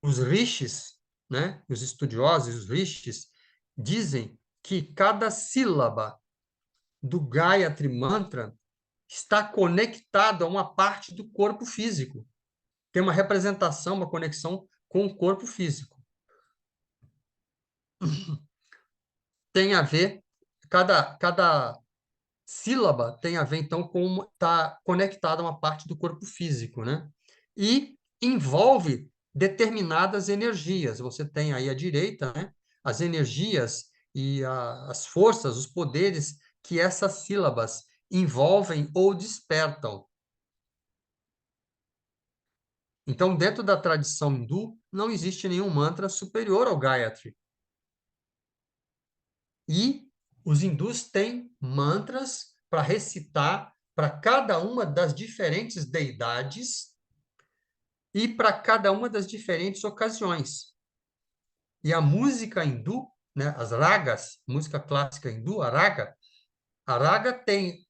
os rishis, né, os estudiosos, os rishis, dizem que cada sílaba do Gayatri Mantra está conectado a uma parte do corpo físico. Tem uma representação, uma conexão com o corpo físico. Tem a ver, cada sílaba tem a ver, então, com está conectada a uma parte do corpo físico, né? E envolve determinadas energias. Você tem aí à direita, né, as energias e as forças, os poderes que essas sílabas envolvem ou despertam. Então, dentro da tradição hindu, não existe nenhum mantra superior ao Gayatri. E os hindus têm mantras para recitar para cada uma das diferentes deidades e para cada uma das diferentes ocasiões. E a música hindu, né, as ragas, música clássica hindu, a raga tem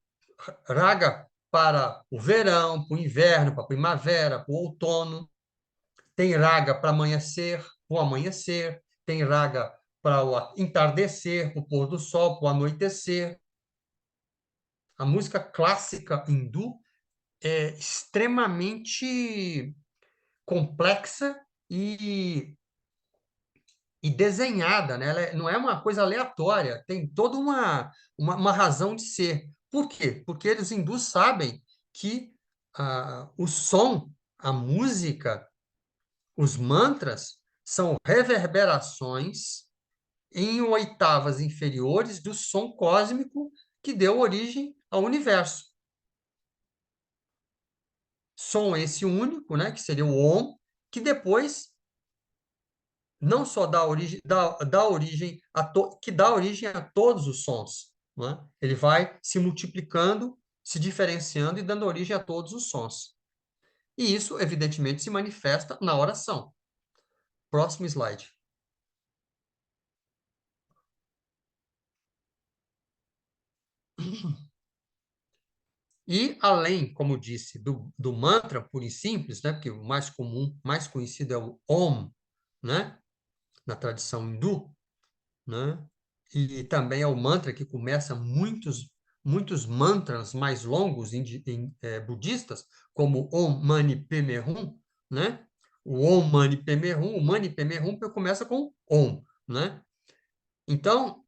raga para o verão, para o inverno, para a primavera, para o outono. Tem raga para amanhecer, para o amanhecer. Tem raga para o entardecer, para o pôr do sol, para o anoitecer. A música clássica hindu é extremamente complexa e desenhada, né? Não é uma coisa aleatória, tem toda uma razão de ser. Por quê? Porque os hindus sabem que o som, a música, os mantras são reverberações em oitavas inferiores do som cósmico que deu origem ao universo. Som esse único, né, que seria o Om, que depois não só dá origem, dá origem que dá origem a todos os sons, né? Ele vai se multiplicando, se diferenciando e dando origem a todos os sons. E isso, evidentemente, se manifesta na oração. Próximo slide. E além, como disse, do mantra puro e simples, né? Porque o mais comum, mais conhecido é o Om, né? Na tradição hindu, né? E também é o mantra que começa muitos mantras mais longos budistas, como Om Mani Padme Hum, né? O Om Mani Padme Hum, o Mani Padme Hum começa com Om, né? Então,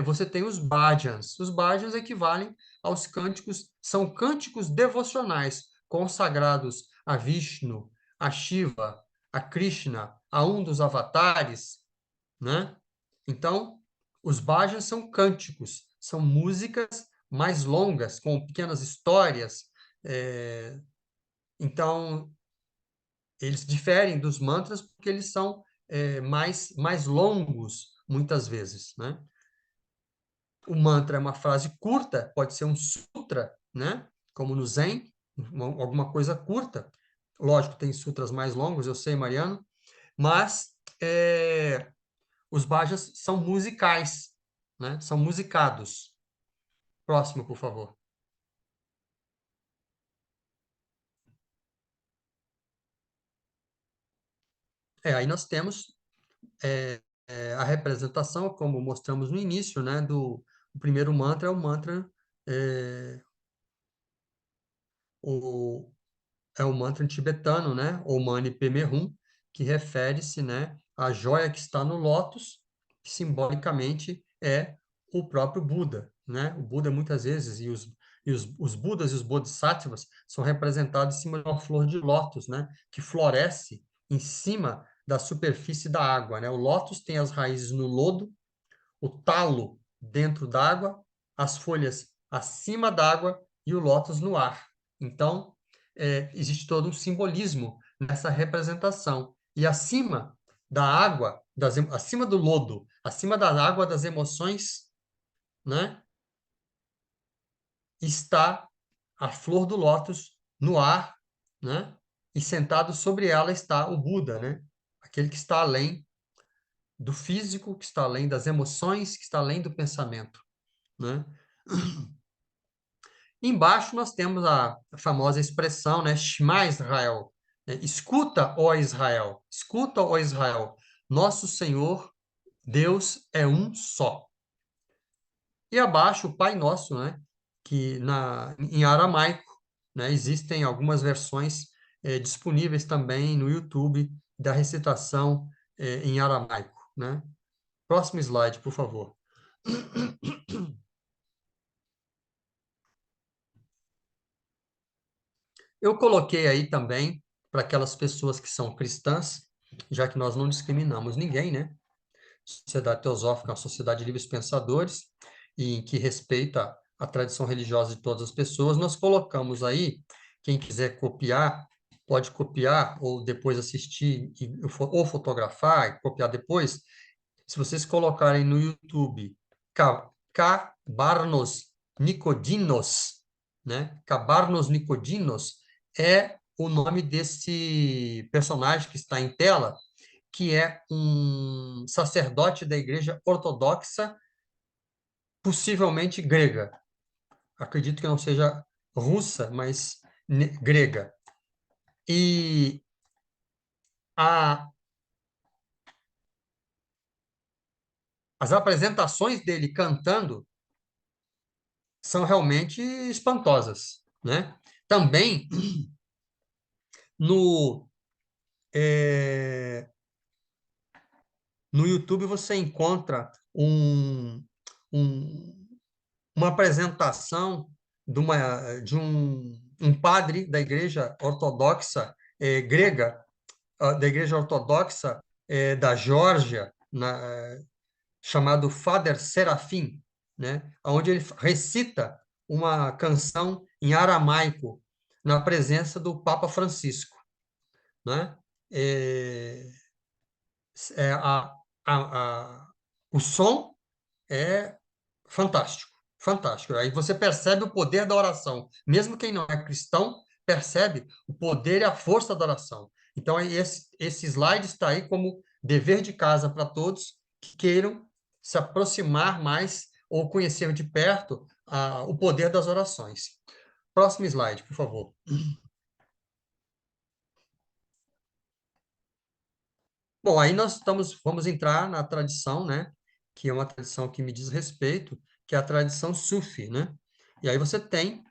você tem os bhajans. Os bhajans equivalem aos cânticos, são cânticos devocionais consagrados a Vishnu, a Shiva, a Krishna, a um dos avatares, né? Então, os bhajans são cânticos, são músicas mais longas, com pequenas histórias. Então, eles diferem dos mantras porque eles são mais longos, muitas vezes, né? O mantra é uma frase curta, pode ser um sutra, né? Como no Zen, alguma coisa curta. Lógico, tem sutras mais longos, eu sei, Mariano, mas os bhajas são musicais, né? São musicados. Próximo, por favor. Aí nós temos a representação, como mostramos no início, né? O primeiro mantra é o mantra é, o, é o mantra tibetano, né? Om Mani Padme Hum, que refere-se, né, à joia que está no lótus, que simbolicamente é o próprio Buda, né? O Buda muitas vezes os Budas e os Bodhisattvas são representados em cima de uma flor de lótus, né? Que floresce em cima da superfície da água, né? O lótus tem as raízes no lodo, o talo dentro d'água, as folhas acima d'água e o lótus no ar. Então, existe todo um simbolismo nessa representação. E acima da água, acima do lodo, acima da água das emoções, né, está a flor do lótus no ar, né, e sentado sobre ela está o Buda, né, aquele que está além do físico, que está além das emoções, que está além do pensamento, né? Embaixo nós temos a famosa expressão, né, Shema Israel, né? Escuta, ó Israel, escuta, ó Israel, nosso Senhor, Deus é um só. E abaixo o Pai Nosso, né, que em aramaico, né, existem algumas versões disponíveis também no YouTube da recitação em aramaico, né? Próximo slide, por favor. Eu coloquei aí também, para aquelas pessoas que são cristãs, já que nós não discriminamos ninguém, né? Sociedade Teosófica é uma sociedade de livres pensadores e que respeita a tradição religiosa de todas as pessoas. Nós colocamos aí, quem quiser copiar, pode copiar ou depois assistir, ou fotografar e copiar depois. Se vocês colocarem no YouTube, Cabarnos Nicodinos, né? Cabarnos Nicodinos é o nome desse personagem que está em tela, que é um sacerdote da Igreja Ortodoxa, possivelmente grega. Acredito que não seja russa, mas grega. E a, as apresentações dele cantando são realmente espantosas, né? Também no é, no YouTube você encontra um, uma apresentação de um padre da Igreja Ortodoxa grega, da Igreja Ortodoxa da Geórgia, chamado Father Serafim, né? Onde ele recita uma canção em aramaico na presença do Papa Francisco, né? É, é, o som é fantástico, fantástico. Aí você percebe o poder da oração. Mesmo quem não é cristão percebe o poder e a força da oração. Então, esse slide está aí como dever de casa para todos que queiram se aproximar mais ou conhecer de perto o poder das orações. Próximo slide, por favor. Bom, aí vamos entrar na tradição, né, que é uma tradição que me diz respeito, que é a tradição Sufi, né? E aí você tem,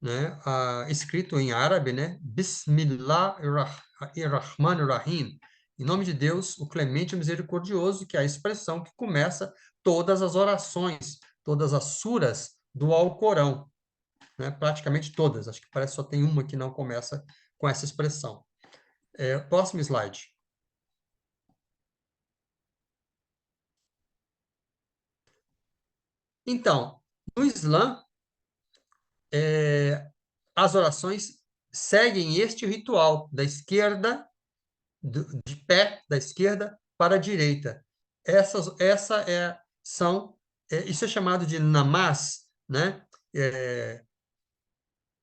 né, escrito em árabe, né, Bismillahirrahmanirrahim, em nome de Deus, o clemente e misericordioso, que é a expressão que começa todas as orações, todas as suras do Alcorão, né? Praticamente todas, acho que parece que só tem uma que não começa com essa expressão. Próximo slide. Então, no Islã, as orações seguem este ritual da esquerda, de pé da esquerda para a direita. Isso é chamado de namaz, né?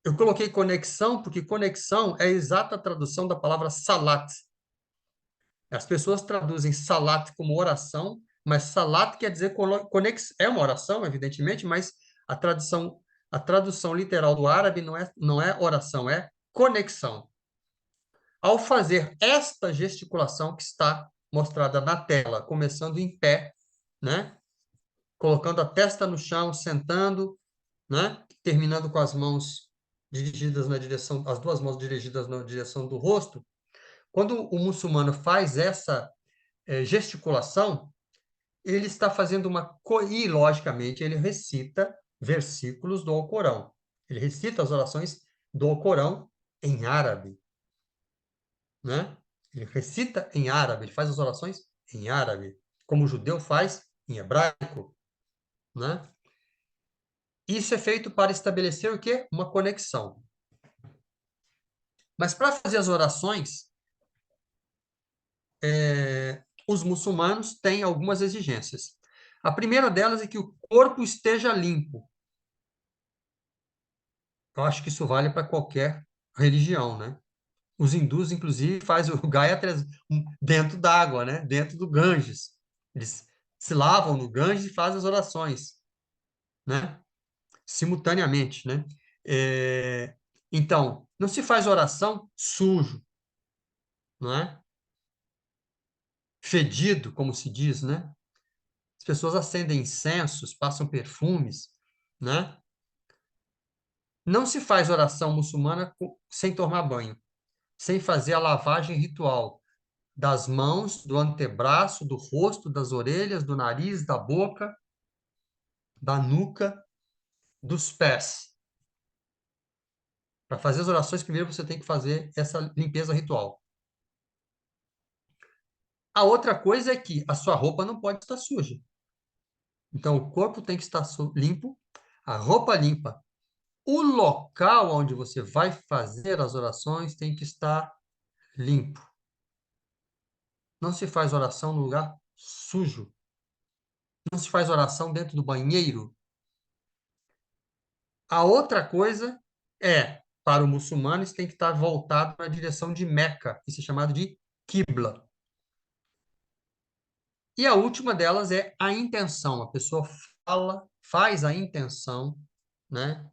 Eu coloquei conexão porque conexão é a exata tradução da palavra salat. As pessoas traduzem salat como oração, mas salat quer dizer conexão. É uma oração, evidentemente, mas a tradução literal do árabe não é oração, é conexão. Ao fazer esta gesticulação que está mostrada na tela, começando em pé, né? Colocando a testa no chão, sentando, né? Terminando com as mãos dirigidas na direção, as duas mãos dirigidas na direção do rosto. Quando o muçulmano faz essa gesticulação, ele está fazendo e, logicamente, ele recita versículos do Alcorão. Ele recita as orações do Alcorão em árabe, né? Ele recita em árabe, ele faz as orações em árabe, como o judeu faz em hebraico, né? Isso é feito para estabelecer o quê? Uma conexão. Mas para fazer as orações, os muçulmanos têm algumas exigências. A primeira delas é que o corpo esteja limpo. Eu acho que isso vale para qualquer religião, né? Os hindus, inclusive, fazem o Gayatri dentro d'água, né? Dentro do Ganges. Eles se lavam no Ganges e fazem as orações, né? Simultaneamente, né? Então, não se faz oração sujo, não é? Fedido, como se diz, né? As pessoas acendem incensos, passam perfumes, né? Não se faz oração muçulmana sem tomar banho, sem fazer a lavagem ritual das mãos, do antebraço, do rosto, das orelhas, do nariz, da boca, da nuca, dos pés. Para fazer as orações, primeiro você tem que fazer essa limpeza ritual. A outra coisa é que a sua roupa não pode estar suja. Então, o corpo tem que estar limpo, a roupa limpa. O local onde você vai fazer as orações tem que estar limpo. Não se faz oração no lugar sujo. Não se faz oração dentro do banheiro. A outra coisa para o muçulmano, isso tem que estar voltado na direção de Meca. Isso é chamado de Qibla. E a última delas é a intenção. A pessoa faz a intenção, né?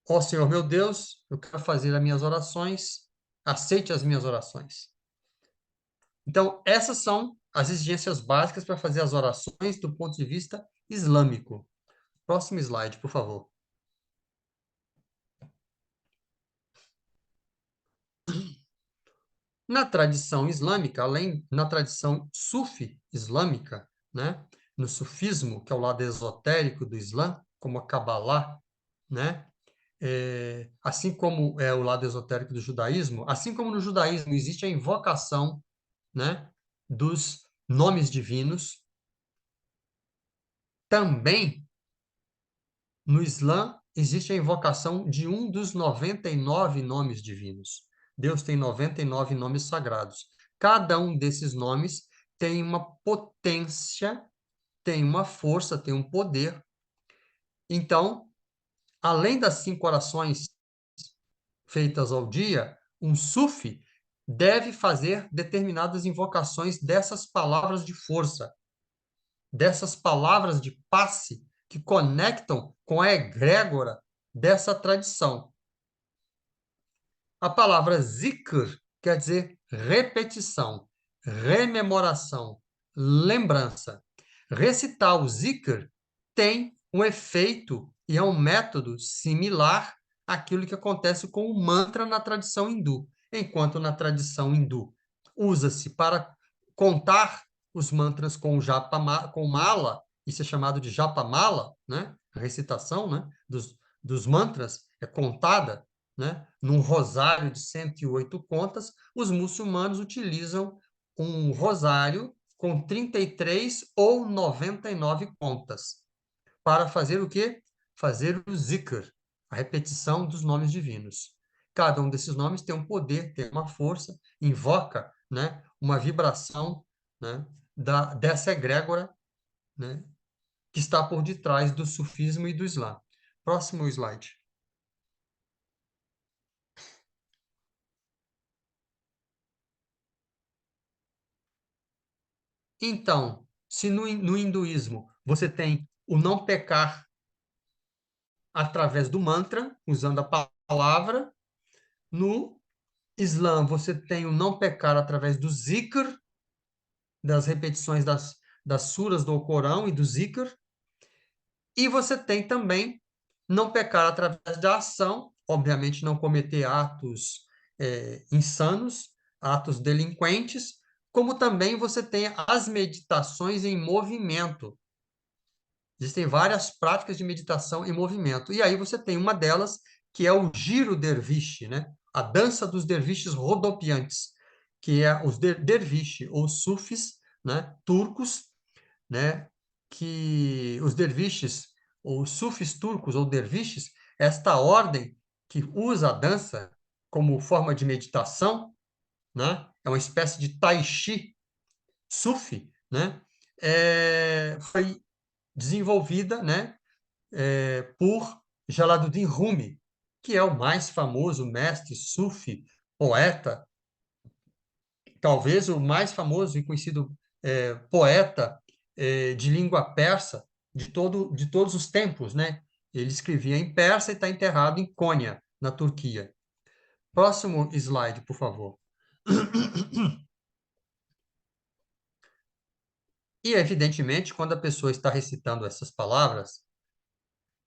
Ó Senhor meu Deus, eu quero fazer as minhas orações, aceite as minhas orações. Então, essas são as exigências básicas para fazer as orações do ponto de vista islâmico. Próximo slide, por favor. Na tradição islâmica, na tradição sufi islâmica, né? No sufismo, que é o lado esotérico do Islã, como a Kabbalah, né? Assim como é o lado esotérico do judaísmo, assim como no judaísmo existe a invocação, né, dos nomes divinos, também no Islã existe a invocação de um dos 99 nomes divinos. Deus tem 99 nomes sagrados. Cada um desses nomes tem uma potência, tem uma força, tem um poder. Então, além das 5 orações feitas ao dia, um sufi deve fazer determinadas invocações dessas palavras de força, dessas palavras de passe que conectam com a egrégora dessa tradição. A palavra zikr quer dizer repetição, rememoração, lembrança. Recitar o zikr tem um efeito e é um método similar àquilo que acontece com o mantra na tradição hindu. Enquanto na tradição hindu usa-se para contar os mantras com com mala, isso é chamado de japamala, né? A recitação, né? dos mantras é contada, né? Num rosário de 108 contas, os muçulmanos utilizam um rosário com 33 ou 99 contas para fazer o quê? Fazer o zikr, a repetição dos nomes divinos. Cada um desses nomes tem um poder, tem uma força, invoca, né, uma vibração, né, dessa egrégora, né, que está por detrás do sufismo e do Islã. Próximo slide. Então, se no hinduísmo você tem o não pecar através do mantra, usando a palavra, no Islã você tem o não pecar através do zikr, das repetições das suras do Corão e do zikr, e você tem também não pecar através da ação, obviamente não cometer atos insanos, atos delinquentes, como também você tem as meditações em movimento. Existem várias práticas de meditação em movimento. E aí você tem uma delas, que é o giro derviche, né? A dança dos derviches rodopiantes, que é os derviche, ou sufis, né? Turcos, né? Que os derviches, ou sufis turcos, ou derviches, esta ordem que usa a dança como forma de meditação, né? É uma espécie de tai chi sufi, né? Foi desenvolvida, né, por Jalaluddin Rumi, que é o mais famoso mestre sufi, poeta, talvez o mais famoso e conhecido poeta de língua persa de todos os tempos, né? Ele escrevia em persa e está enterrado em Konya, na Turquia. Próximo slide, por favor. E, evidentemente, quando a pessoa está recitando essas palavras,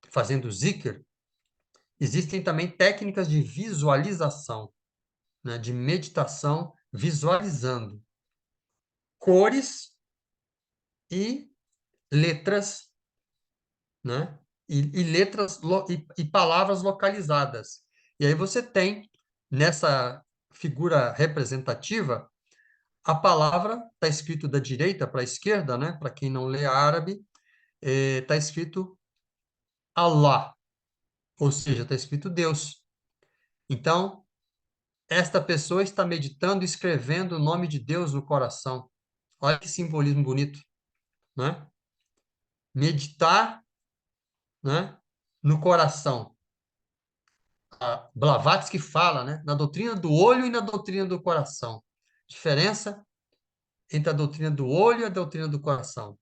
fazendo zikr, existem também técnicas de visualização, né, de meditação, visualizando cores e letras, né, e letras e palavras localizadas. E aí você tem, nessa figura representativa, a palavra está escrito da direita para a esquerda, né, para quem não lê árabe, está escrito Allah, ou seja, está escrito Deus. Então, esta pessoa está meditando e escrevendo o nome de Deus no coração. Olha que simbolismo bonito, né? Meditar, né, no coração. A Blavatsky fala, né, na doutrina do olho e na doutrina do coração. Diferença entre a doutrina do olho e a doutrina do coração.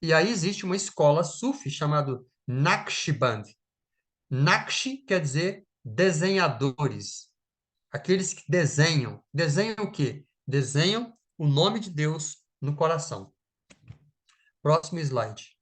E aí existe uma escola sufi chamada Naqshband. Naqsh quer dizer desenhadores. Aqueles que desenham. Desenham o quê? Desenham o nome de Deus no coração. Próximo slide.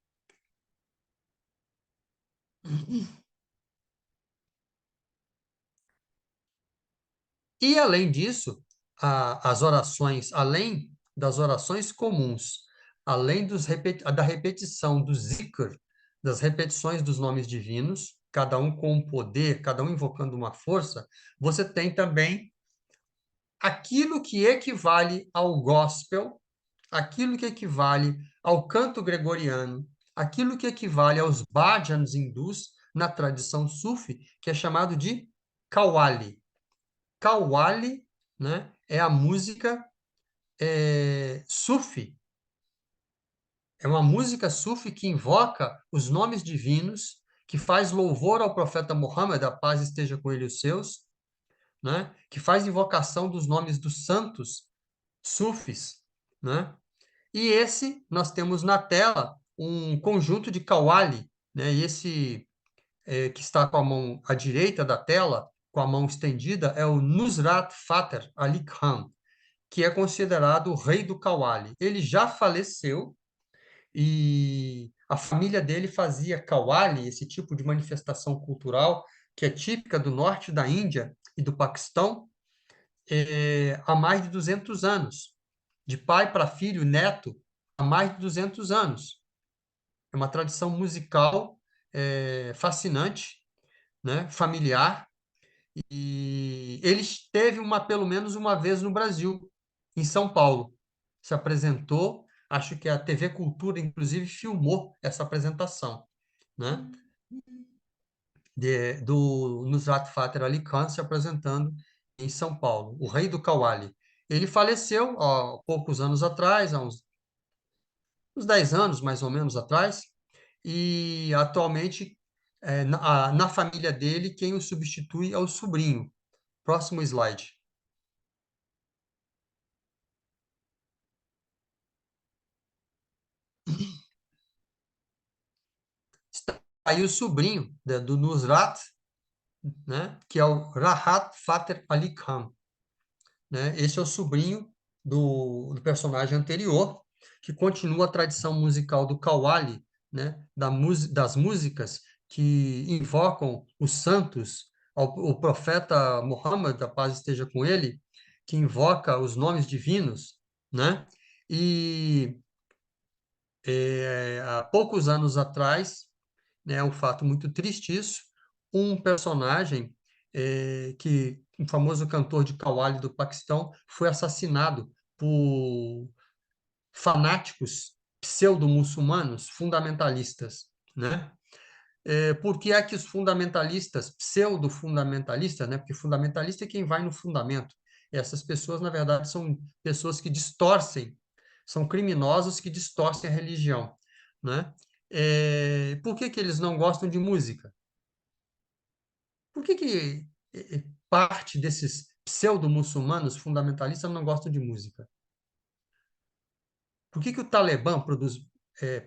E, além disso, as orações, além das orações comuns, além da repetição do zikr, das repetições dos nomes divinos, cada um com um poder, cada um invocando uma força, você tem também aquilo que equivale ao gospel, aquilo que equivale ao canto gregoriano, aquilo que equivale aos bhajans hindus na tradição sufi, que é chamado de qawwali. Qawwali, né, é a música sufi. É uma música sufi que invoca os nomes divinos, que faz louvor ao profeta Muhammad, a paz esteja com ele e os seus, né, que faz invocação dos nomes dos santos sufis, né? E esse, nós temos na tela um conjunto de qawwali, né? E esse que está com a mão à direita da tela, com a mão estendida, é o Nusrat Fateh Ali Khan, que é considerado o rei do qawwali. Ele já faleceu e a família dele fazia qawwali, esse tipo de manifestação cultural que é típica do norte da Índia e do Paquistão, há mais de 200 anos. De pai para filho, neto, há mais de 200 anos. É uma tradição musical fascinante, né? Familiar, e ele esteve pelo menos uma vez no Brasil, em São Paulo. Se apresentou, acho que a TV Cultura, inclusive, filmou essa apresentação. né? Do Nusrat Fateh Ali Khan se apresentando em São Paulo, o rei do Qawwali. Ele faleceu há poucos anos atrás, há uns 10 anos mais ou menos atrás, e atualmente na família dele quem o substitui é o sobrinho. Próximo slide. Está aí o sobrinho do Nusrat, né, que é o Rahat Fateh Ali Khan, né? Esse é o sobrinho do personagem anterior, que continua a tradição musical do Qawwali, né? Das músicas que invocam os santos, o profeta Muhammad, a paz esteja com ele, que invoca os nomes divinos, né? E há poucos anos atrás, né, é um fato muito triste isso, um personagem um famoso cantor de Qawwali do Paquistão foi assassinado por fanáticos pseudo-muçulmanos fundamentalistas, né? Por que é que os fundamentalistas, pseudo-fundamentalistas, né? Porque fundamentalista é quem vai no fundamento. Essas pessoas, na verdade, são pessoas que distorcem, são criminosos que distorcem a religião, né? Por que que eles não gostam de música? Por que que parte desses pseudo-muçulmanos fundamentalistas não gostam de música? Por que que o Talibã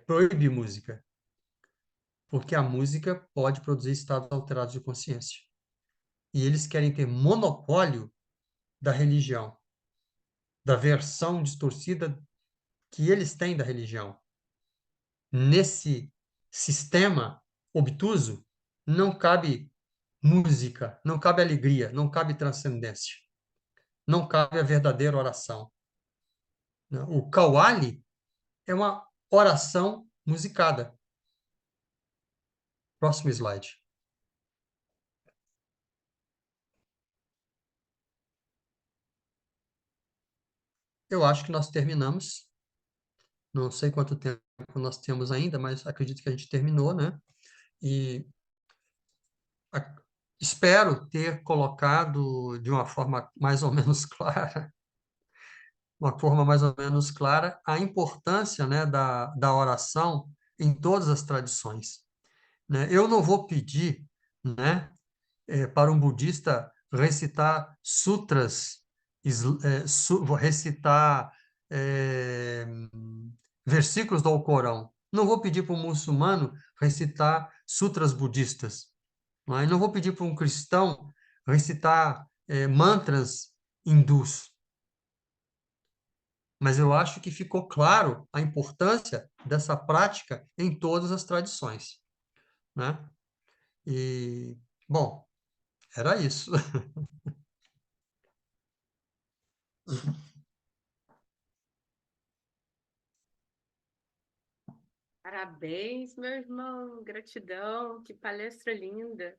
proíbe música? Porque a música pode produzir estados alterados de consciência. E eles querem ter monopólio da religião, da versão distorcida que eles têm da religião. Nesse sistema obtuso, não cabe música, não cabe alegria, não cabe transcendência, não cabe a verdadeira oração. O Qawwali é uma oração musicada. Próximo slide. Eu acho que nós terminamos. Não sei quanto tempo nós temos ainda, mas acredito que a gente terminou, né? E espero ter colocado de uma forma mais ou menos clara, a importância, né, da oração em todas as tradições, né? Eu não vou pedir, né, para um budista recitar sutras, recitar eh, versículos do Alcorão. Não vou pedir para um muçulmano recitar sutras budistas. Não é? Não vou pedir para um cristão recitar mantras hindus. Mas eu acho que ficou claro a importância dessa prática em todas as tradições, né? E, bom, era isso. Parabéns, meu irmão, gratidão, que palestra linda.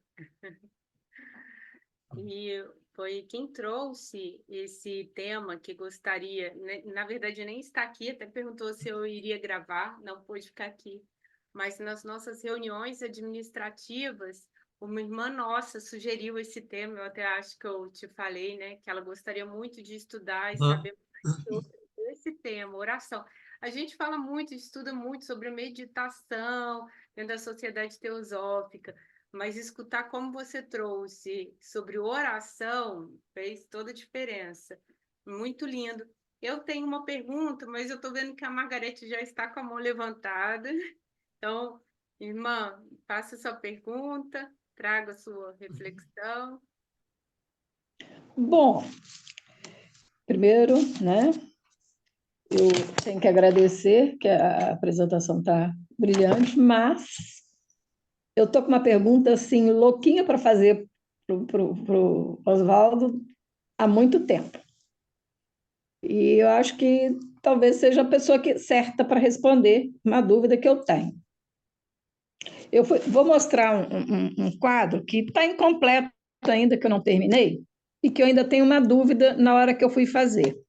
E foi quem trouxe esse tema que gostaria, né, na verdade nem está aqui, até perguntou se eu iria gravar, não pôde ficar aqui, mas nas nossas reuniões administrativas, uma irmã nossa sugeriu esse tema, eu até acho que eu te falei, né, que ela gostaria muito de estudar e saber mais sobre esse tema, oração. A gente fala muito, estuda muito sobre meditação dentro da sociedade teosófica, mas escutar como você trouxe sobre oração fez toda a diferença. Muito lindo. Eu tenho uma pergunta, mas eu estou vendo que a Margarete já está com a mão levantada. Então, irmã, faça sua pergunta, traga a sua reflexão. Bom, primeiro, né, eu tenho que agradecer, que a apresentação está brilhante, mas eu estou com uma pergunta assim, louquinha para fazer para o Oswaldo há muito tempo. E eu acho que talvez seja a pessoa certa para responder uma dúvida que eu tenho. Vou mostrar um quadro que está incompleto ainda, que eu não terminei, e que eu ainda tenho uma dúvida na hora que eu fui fazer,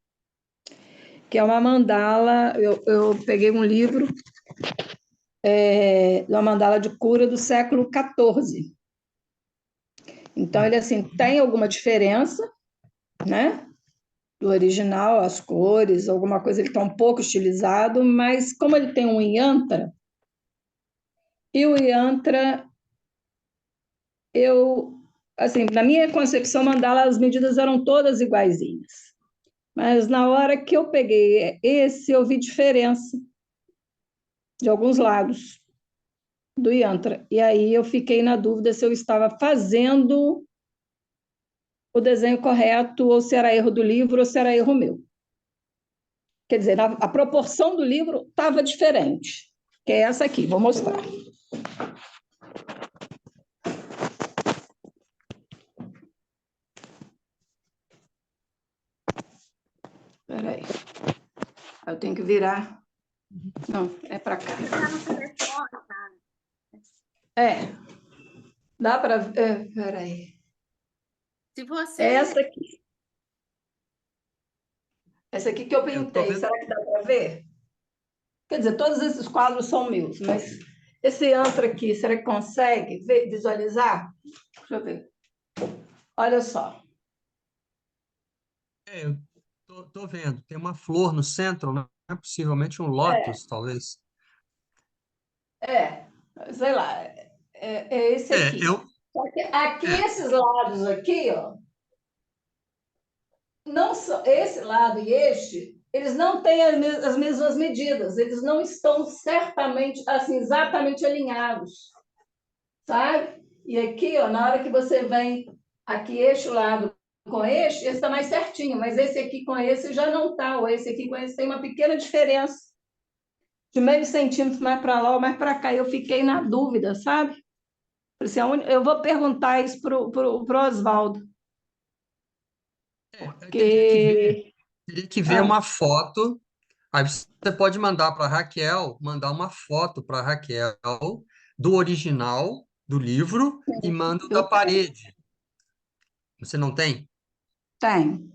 que é uma mandala. Eu peguei um livro uma mandala de cura do século XIV. Então, ele, assim, tem alguma diferença, né? Do original, as cores, alguma coisa, ele está um pouco estilizado, mas como ele tem um yantra, e o yantra, assim, na minha concepção, mandala, as medidas eram todas iguaizinhas. Mas na hora que eu peguei esse, eu vi diferença de alguns lados do yantra. E aí eu fiquei na dúvida se eu estava fazendo o desenho correto, ou se era erro do livro, ou se era erro meu. Quer dizer, a proporção do livro estava diferente, que é essa aqui, vou mostrar. Espera aí. Eu tenho que virar. Não, é para cá. Tá no telefone, tá? Dá para ver? Espera aí. Se você... Essa aqui. Essa aqui que eu pintei, vendo. será que dá para ver? Quer dizer, todos esses quadros são meus, mas esse yantra aqui, será que consegue visualizar? Deixa eu ver. Olha só. Eu tô vendo. Tem uma flor no centro, né? Possivelmente um lótus, talvez. Sei lá, é esse aqui. Só que aqui, É, esses lados aqui, ó, não são, esse lado e este, eles não têm as mesmas medidas, eles não estão certamente, assim, exatamente alinhados, sabe? E aqui, ó, na hora que você vem aqui, este lado com este, esse está mais certinho, mas esse aqui com esse já não está, ou esse aqui com esse tem uma pequena diferença de meio centímetro mais para lá ou mais para cá. Eu fiquei na dúvida, sabe? Eu vou perguntar isso para o Oswaldo, eu teria que ver Ah, uma foto. Aí você pode mandar para Raquel, mandar uma foto para Raquel do original do livro e manda o da eu parede. Você não tem? tenho.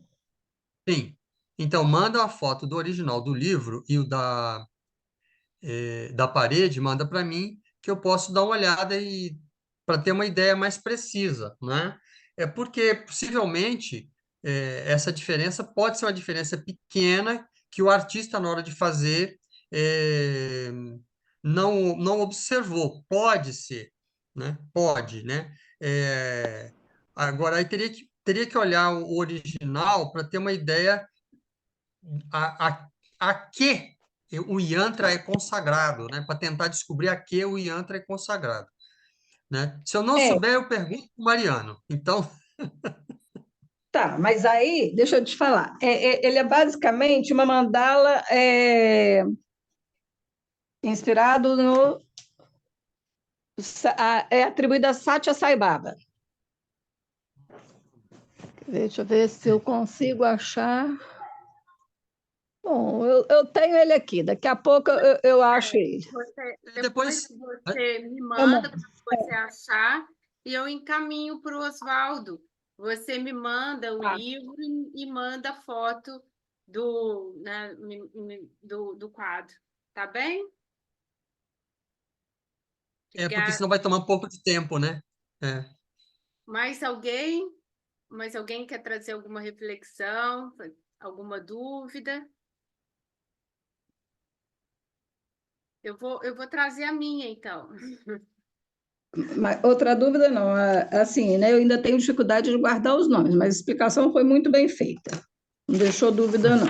Sim. Então, manda uma foto do original do livro e o da parede, manda para mim, que eu posso dar uma olhada e para ter uma ideia mais precisa, né? É porque possivelmente essa diferença pode ser uma diferença pequena que o artista na hora de fazer é, não observou. Pode ser, né? Pode, né? Agora aí teria que olhar o original para ter uma ideia a que o Yantra é consagrado, né? Para tentar descobrir a que o Yantra é consagrado, né? Se eu não É, souber, eu pergunto para o Mariano. Então, tá, mas aí, deixa eu te falar, ele é basicamente uma mandala inspirado no... É atribuído a Satya Sai Baba. Deixa eu ver se eu consigo achar. Bom, eu tenho ele aqui, daqui a pouco eu acho ele. Depois depois. você me Eu manda mando. para você achar e eu encaminho para o Oswaldo. Você me manda o Tá, livro e manda a foto do quadro. Tá bem? Porque Obrigada. senão vai tomar um pouco de tempo, né? É. Mais alguém? Mais alguém quer trazer alguma reflexão, alguma dúvida? Eu vou trazer a minha, então. mas outra dúvida não, assim, né? Eu ainda tenho dificuldade de guardar os nomes, mas a explicação foi muito bem feita. Não deixou dúvida, não.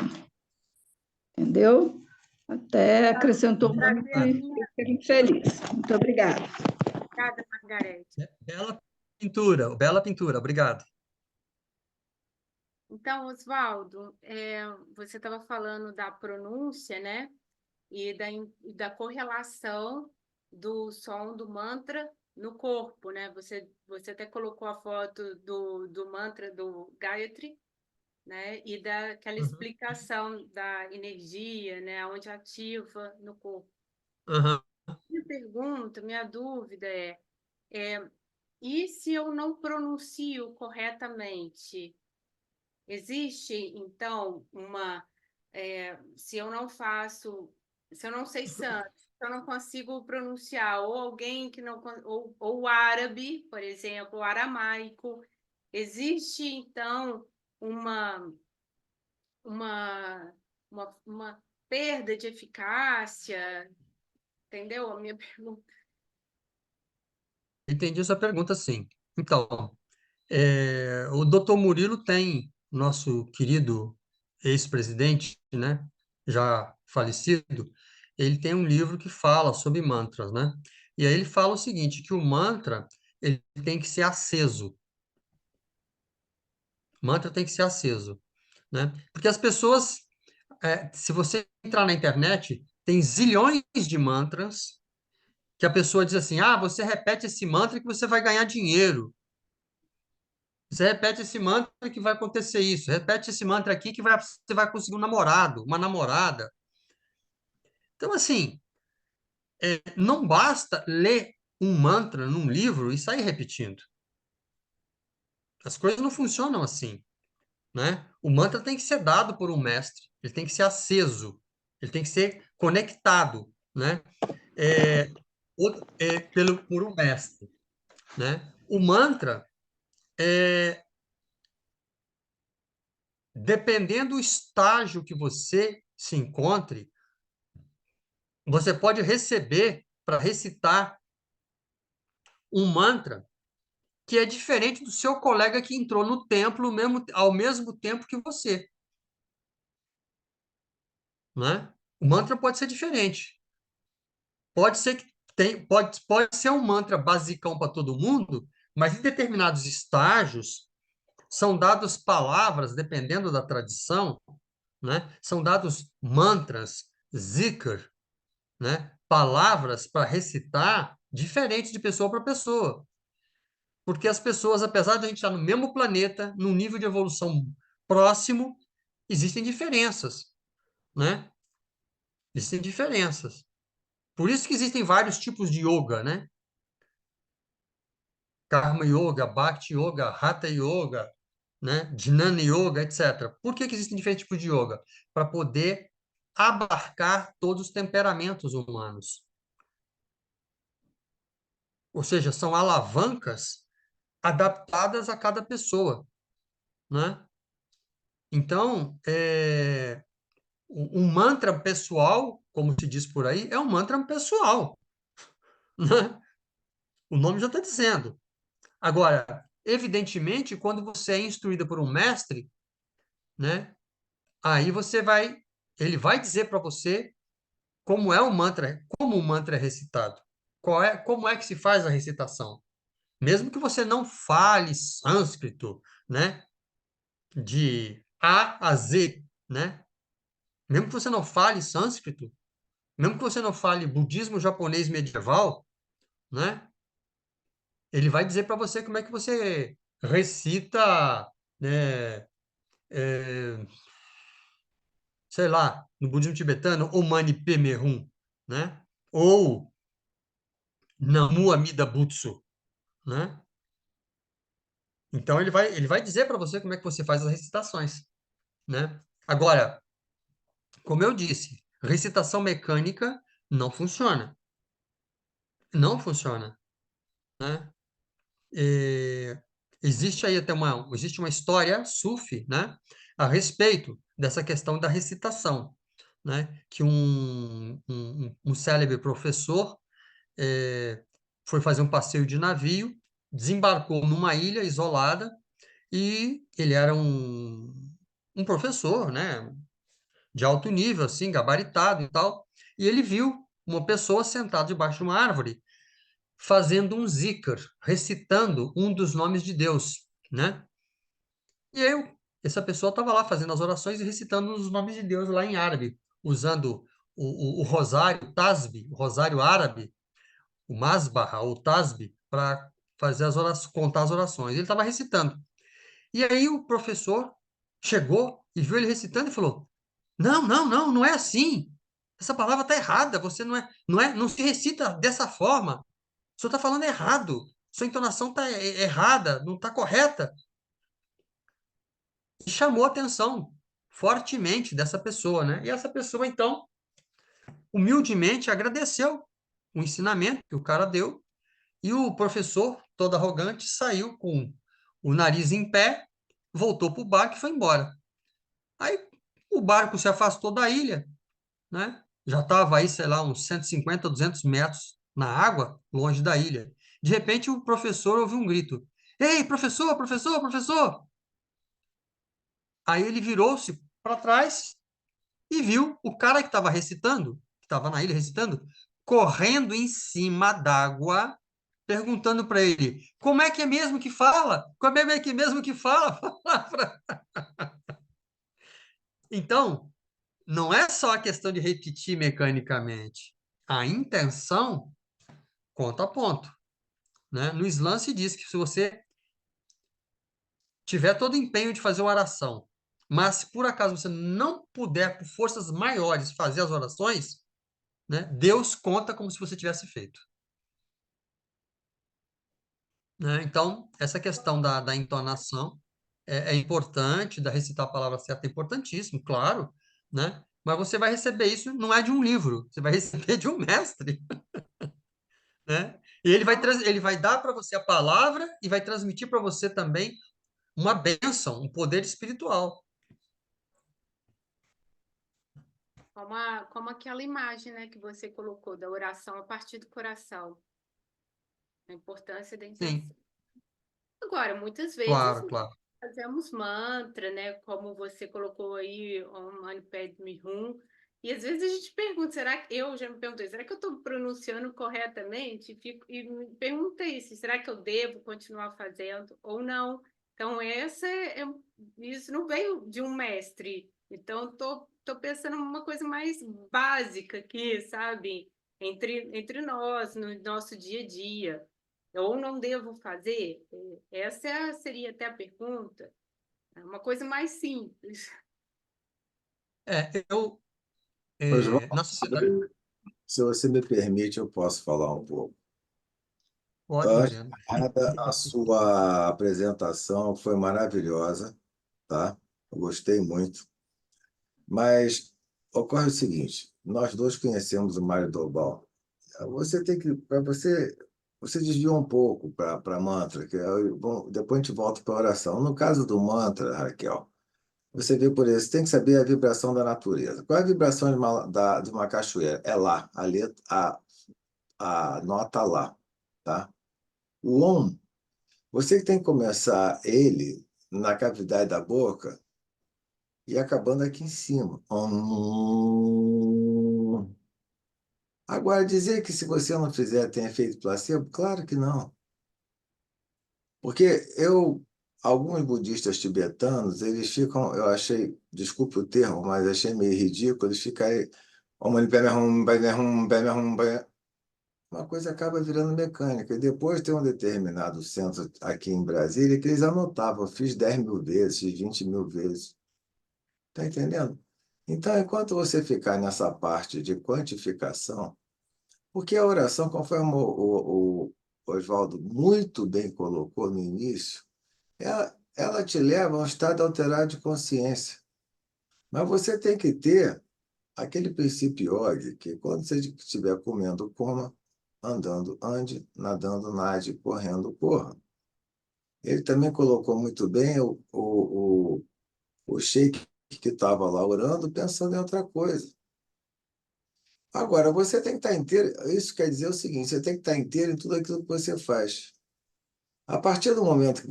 Entendeu? Até acrescentou muito Trazer a e minha. fiquei muito feliz. Muito obrigada. Obrigada, Margarete. Bela pintura, obrigado. Então, Oswaldo, você estava falando da pronúncia, né? E da correlação do som do mantra no corpo, né? Você até colocou a foto do mantra do Gayatri, né? E daquela Uhum, explicação da energia, né? Onde ativa no corpo. uhum. Minha dúvida e se eu não pronuncio corretamente? Existe, então, se eu não sei sânscrito, eu não consigo pronunciar, ou alguém que não, ou o árabe, por exemplo, o aramaico. Existe, então, uma, uma, uma perda de eficácia? Entendeu a minha pergunta? Entendi sua pergunta, sim. Então, o doutor Murilo tem, nosso querido ex-presidente, né, já falecido, ele tem um livro que fala sobre mantras, né? E aí ele fala o seguinte, que o mantra, ele tem que ser aceso. O mantra tem que ser aceso, né? Porque as pessoas, se você entrar na internet, tem zilhões de mantras que a pessoa diz assim, ah, você repete esse mantra que você vai ganhar dinheiro. Você repete esse mantra que vai acontecer isso. Repete esse mantra aqui que você vai conseguir um namorado, uma namorada. Então, assim, não basta ler um mantra num livro e sair repetindo. As coisas não funcionam assim, né? O mantra tem que ser dado por um mestre, ele tem que ser aceso, ele tem que ser conectado, né? É, por um mestre, né? O mantra, dependendo do estágio que você se encontre, você pode receber para recitar um mantra que é diferente do seu colega que entrou no templo ao mesmo tempo que você, né? O mantra pode ser diferente. Pode ser que pode ser um mantra basicão para todo mundo, mas em determinados estágios são dadas palavras, dependendo da tradição, né? São dados mantras, zikr, né? Palavras para recitar diferentes de pessoa para pessoa. Porque as pessoas, apesar de a gente estar no mesmo planeta, num nível de evolução próximo, existem diferenças, né? Existem diferenças. Por isso que existem vários tipos de yoga, né? Karma Yoga, Bhakti Yoga, Hatha Yoga, né? Jnana Yoga, etc. Por que que existem diferentes tipos de yoga? Para poder abarcar todos os temperamentos humanos. Ou seja, são alavancas adaptadas a cada pessoa, né? Então, um mantra pessoal, como se diz por aí, é um mantra pessoal, né? O nome já está dizendo. Agora, evidentemente, quando você é instruída por um mestre, né? Aí ele vai dizer para você como é o mantra, como o mantra é recitado. Como é que se faz a recitação? Mesmo que você não fale sânscrito, né? De A a Z, né? Mesmo que você não fale sânscrito, mesmo que você não fale budismo japonês medieval, né? Ele vai dizer para você como é que você recita, né? é, sei lá, no budismo tibetano, Om Mani Padme Hum, né? Ou Namu Amida Butsu, né? Então ele vai dizer para você como é que você faz as recitações, né? Agora, como eu disse, recitação mecânica não funciona. Não funciona, né? É, existe uma história sufi, né, a respeito dessa questão da recitação, né, que um célebre professor foi fazer um passeio de navio, desembarcou numa ilha isolada e ele era um professor, né, de alto nível, assim, gabaritado e tal, e ele viu uma pessoa sentada debaixo de uma árvore fazendo um zikr, recitando um dos nomes de Deus, né? E essa pessoa estava lá fazendo as orações e recitando os nomes de Deus lá em árabe, usando o rosário, o tasbih, o rosário árabe, o masbah, ou tasbih, para fazer as orações, contar as orações. Ele estava recitando. E aí o professor chegou e viu ele recitando e falou: Não, não, não, não é assim. Essa palavra está errada. Você não se recita dessa forma. O senhor está falando errado. Sua entonação está errada, não está correta. E chamou a atenção fortemente dessa pessoa, né? E essa pessoa, então, humildemente agradeceu o ensinamento que o cara deu, e o professor, todo arrogante, saiu com o nariz em pé, voltou para o barco e foi embora. Aí o barco se afastou da ilha, né? Já estava aí, sei lá, uns 150, 200 metros na água, longe da ilha. De repente, o professor ouviu um grito: Ei, professor, professor, professor! Aí ele virou-se para trás e viu o cara que estava recitando, que estava na ilha recitando, correndo em cima d'água, perguntando para ele: como é que é mesmo que fala? Como é que é mesmo que fala a palavra? Então, não é só a questão de repetir mecanicamente. A intenção conta ponto, né? No Islã se diz que se você tiver todo o empenho de fazer uma oração, mas se por acaso você não puder, por forças maiores, fazer as orações, né, Deus conta como se você tivesse feito. Né? Então, essa questão da entonação é importante, da recitar a palavra certa é importantíssimo, claro, né? Mas você vai receber isso, não é de um livro, você vai receber de um mestre, né? E ele vai dar para você a palavra e vai transmitir para você também uma bênção, um poder espiritual. Como aquela imagem, né, que você colocou da oração a partir do coração. A importância da intenção. Sim, Agora, muitas vezes claro, claro. fazemos mantra, né? Como você colocou aí, Om Mani Padme Hum. E às vezes a gente pergunta, será que eu já me perguntei, será que eu estou pronunciando corretamente? E me perguntei se será que eu devo continuar fazendo ou não. Então, isso não veio de um mestre. Então, tô pensando uma coisa mais básica aqui, sabe? Entre nós, no nosso dia a dia. Ou não devo fazer? Seria até a pergunta. É uma coisa mais simples. Eu, Ô, João, na sociedade, se você me permite, eu posso falar um pouco. pode Antes dizendo. de nada, a sua apresentação foi maravilhosa, tá? Eu gostei muito. Mas ocorre o seguinte: nós dois conhecemos o Mário Dobal. Você tem que, para você desviou um pouco para mantra, bom, depois a gente volta para a oração. No caso do mantra, Raquel, você vê por isso, tem que saber a vibração da natureza. Qual é a vibração de uma cachoeira? É lá, a nota lá, tá? O Om, você que tem que começar ele na cavidade da boca e acabando aqui em cima. Om. Agora, dizer que se você não fizer tem efeito placebo, claro que não. Porque alguns budistas tibetanos, eles ficam, eu achei, desculpe o termo, mas achei meio ridículo, eles ficam aí, Om Mani Padme Hum, Padme Hum, Padme Hum, uma coisa acaba virando mecânica. E depois tem um determinado centro aqui em Brasília que eles anotavam, fiz 10.000 vezes, fiz 20.000 vezes. Está entendendo? Então, enquanto você ficar nessa parte de quantificação, porque a oração, conforme o Oswaldo muito bem colocou no início, ela te leva a um estado alterado de consciência. Mas você tem que ter aquele princípio yogi, que quando você estiver comendo, coma, andando, ande, nadando, nade, correndo, corra. Ele também colocou muito bem o sheik que estava lá orando, pensando em outra coisa. Agora, você tem que estar inteiro. Isso quer dizer o seguinte: você tem que estar inteiro em tudo aquilo que você faz. A partir do momento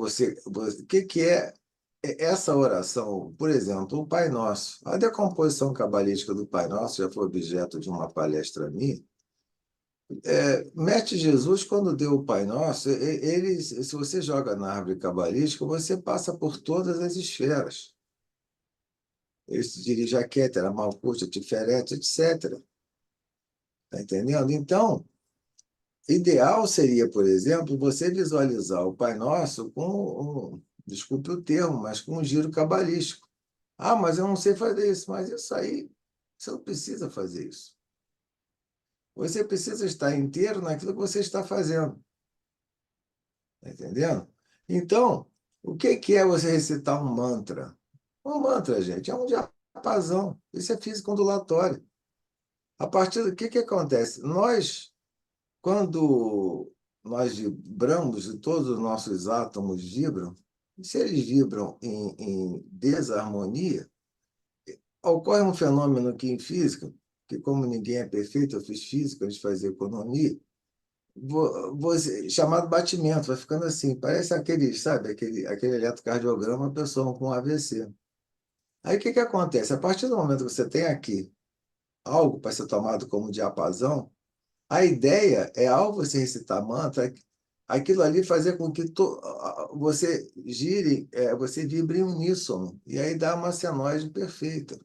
que o que é essa oração? Por exemplo, o Pai Nosso. A decomposição cabalística do Pai Nosso já foi objeto de uma palestra minha. Mestre Jesus, quando deu o Pai Nosso, se você joga na árvore cabalística, você passa por todas as esferas. Ele se dirige a Kétera, Malkuth, Tiferet, etc. Está entendendo? Então, ideal seria, por exemplo, você visualizar o Pai Nosso desculpe o termo, mas com um giro cabalístico. Ah, mas eu não sei fazer isso. Mas isso aí, você não precisa fazer isso. Você precisa estar inteiro naquilo que você está fazendo. Está entendendo? Então, o que é você recitar um mantra? Um mantra, gente, é um diapasão. Isso é física ondulatória. A partir do que acontece? Quando nós vibramos e todos os nossos átomos vibram, se eles vibram em desarmonia, ocorre um fenômeno que em física, que como ninguém é perfeito, eu fiz física antes de fazer economia, chamado batimento, vai ficando assim, parece aquele, sabe, aquele eletrocardiograma, a pessoa com AVC. Aí o que acontece? A partir do momento que você tem aqui algo para ser tomado como diapasão, a ideia é, ao você recitar mantra, aquilo ali fazer com que você gire, você vibre em uníssono, e aí dá uma senoide perfeita.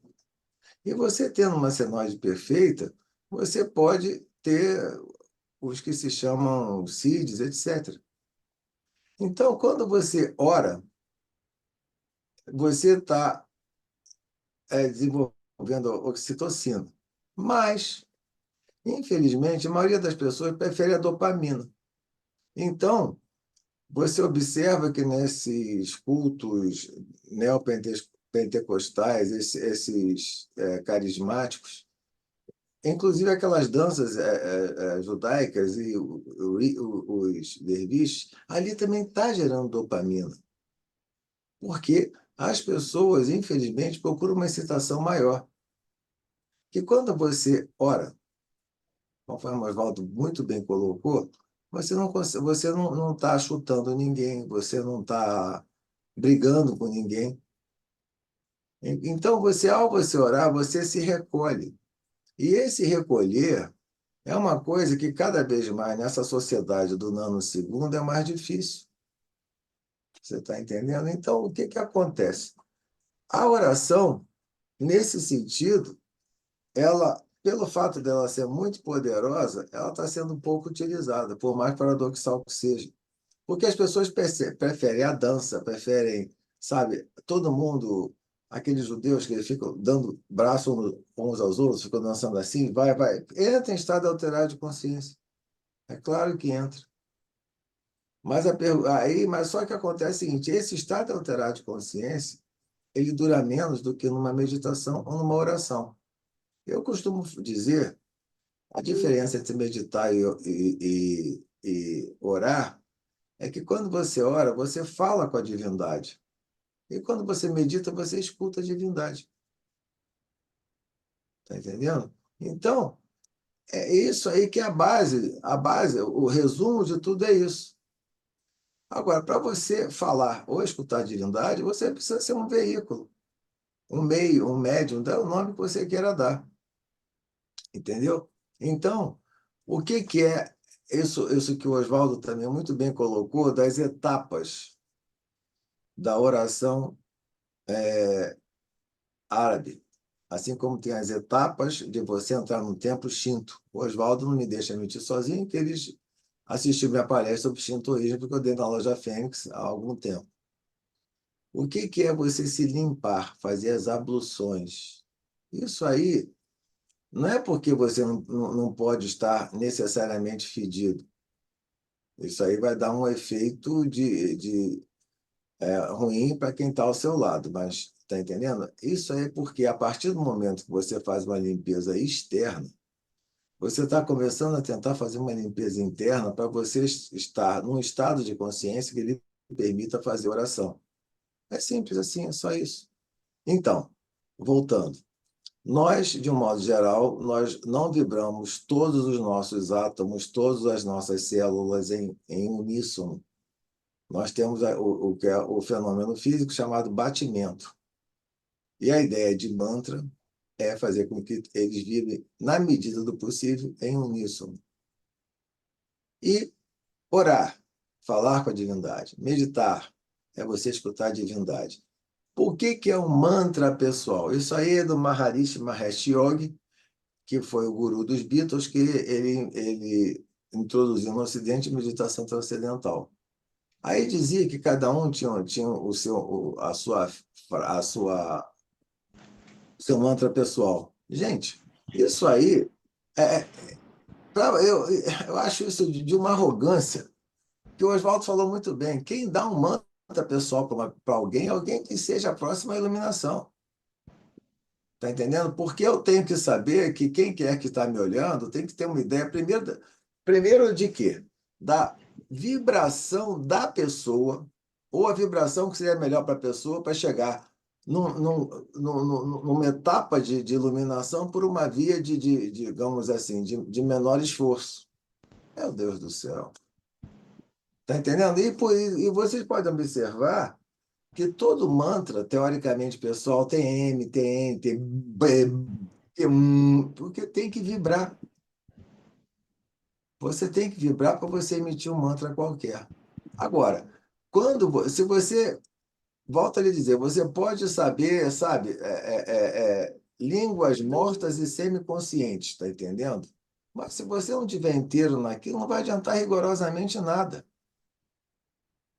E você tendo uma senoide perfeita, você pode ter os que se chamam CIDs, etc. Então, quando você ora, você está desenvolvendo oxitocina. Mas, infelizmente, a maioria das pessoas prefere a dopamina. Então, você observa que nesses cultos neopentecostais, esses carismáticos, inclusive aquelas danças judaicas e os derviches, ali também está gerando dopamina. Porque as pessoas, infelizmente, procuram uma excitação maior. Que quando você ora, conforme o Oswaldo muito bem colocou, você não está chutando ninguém, você não está brigando com ninguém. Então, ao você orar, você se recolhe. E esse recolher é uma coisa que cada vez mais nessa sociedade do nanosegundo é mais difícil. Você está entendendo? Então, o que acontece? A oração, nesse sentido, pelo fato dela ser muito poderosa, ela está sendo um pouco utilizada, por mais paradoxal que seja. Porque as pessoas preferem a dança, preferem, sabe, todo mundo, aqueles judeus que ficam dando braço uns aos outros, ficam dançando assim, vai. Entra em estado alterado de consciência. É claro que entra. Mas só que acontece o seguinte, esse estado alterado de consciência, ele dura menos do que numa meditação ou numa oração. Eu costumo dizer a diferença entre meditar e orar é que quando você ora, você fala com a divindade. E quando você medita, você escuta a divindade. Está entendendo? Então, é isso aí que é a base, o resumo de tudo é isso. Agora, para você falar ou escutar a divindade, você precisa ser um veículo, um meio, um médium, dá o nome que você queira dar. Entendeu? Então, o que é isso que o Oswaldo também muito bem colocou, das etapas da oração árabe? Assim como tem as etapas de você entrar no templo Shinto. O Oswaldo não me deixa mentir sozinho, que eles assistiram minha palestra sobre Shintoísmo, porque eu dei na Loja Fênix há algum tempo. O que é você se limpar, fazer as abluções? Isso aí não é porque você não pode estar necessariamente fedido. Isso aí vai dar um efeito ruim para quem está ao seu lado, mas está entendendo? Isso aí é porque a partir do momento que você faz uma limpeza externa, você está começando a tentar fazer uma limpeza interna para você estar num estado de consciência que lhe permita fazer oração. É simples assim, é só isso. Então, voltando. Nós, de um modo geral, nós não vibramos todos os nossos átomos, todas as nossas células em uníssono. Nós temos o que é o fenômeno físico chamado batimento. E a ideia de mantra é fazer com que eles vibrem, na medida do possível, em uníssono. E orar, falar com a divindade, meditar, é você escutar a divindade. Por que é um mantra pessoal? Isso aí é do Maharishi Mahesh Yogi, que foi o guru dos Beatles, que ele introduziu no Ocidente a meditação transcendental. Aí dizia que cada um tinha seu mantra pessoal. Gente, isso aí, é, eu acho isso de uma arrogância, que o Oswaldo falou muito bem. Quem dá um mantra pessoal para alguém é alguém que seja próximo à iluminação. Tá entendendo? Porque eu tenho que saber que quem quer que está me olhando tem que ter uma ideia primeiro de quê? Da vibração da pessoa, ou a vibração que seria melhor para a pessoa para chegar numa etapa de iluminação por uma via digamos assim, de menor esforço. Meu Deus do céu. Tá entendendo? E vocês podem observar que todo mantra, teoricamente, pessoal, tem M, tem N, tem B, tem porque tem que vibrar. Você tem que vibrar para você emitir um mantra qualquer. Agora, se você, volta a lhe dizer, você pode saber, sabe, línguas mortas e semiconscientes, tá entendendo? Mas se você não tiver inteiro naquilo, não vai adiantar rigorosamente nada.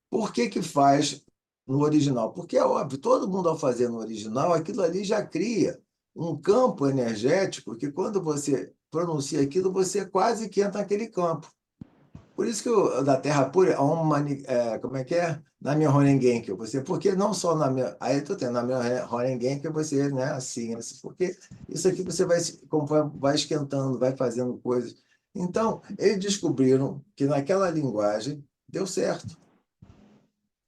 Por que que faz no original? Porque é óbvio, todo mundo ao fazer no original, aquilo ali já cria um campo energético que quando você pronuncia aquilo, você quase que entra naquele campo. Por isso que da Terra Pura, como é que é? Na minha Honengenke, você, porque não só na minha, aí eu tô tendo na minha Honengenke, você, né, assim, porque isso aqui você vai, como vai esquentando, vai fazendo coisas. Então, eles descobriram que naquela linguagem deu certo.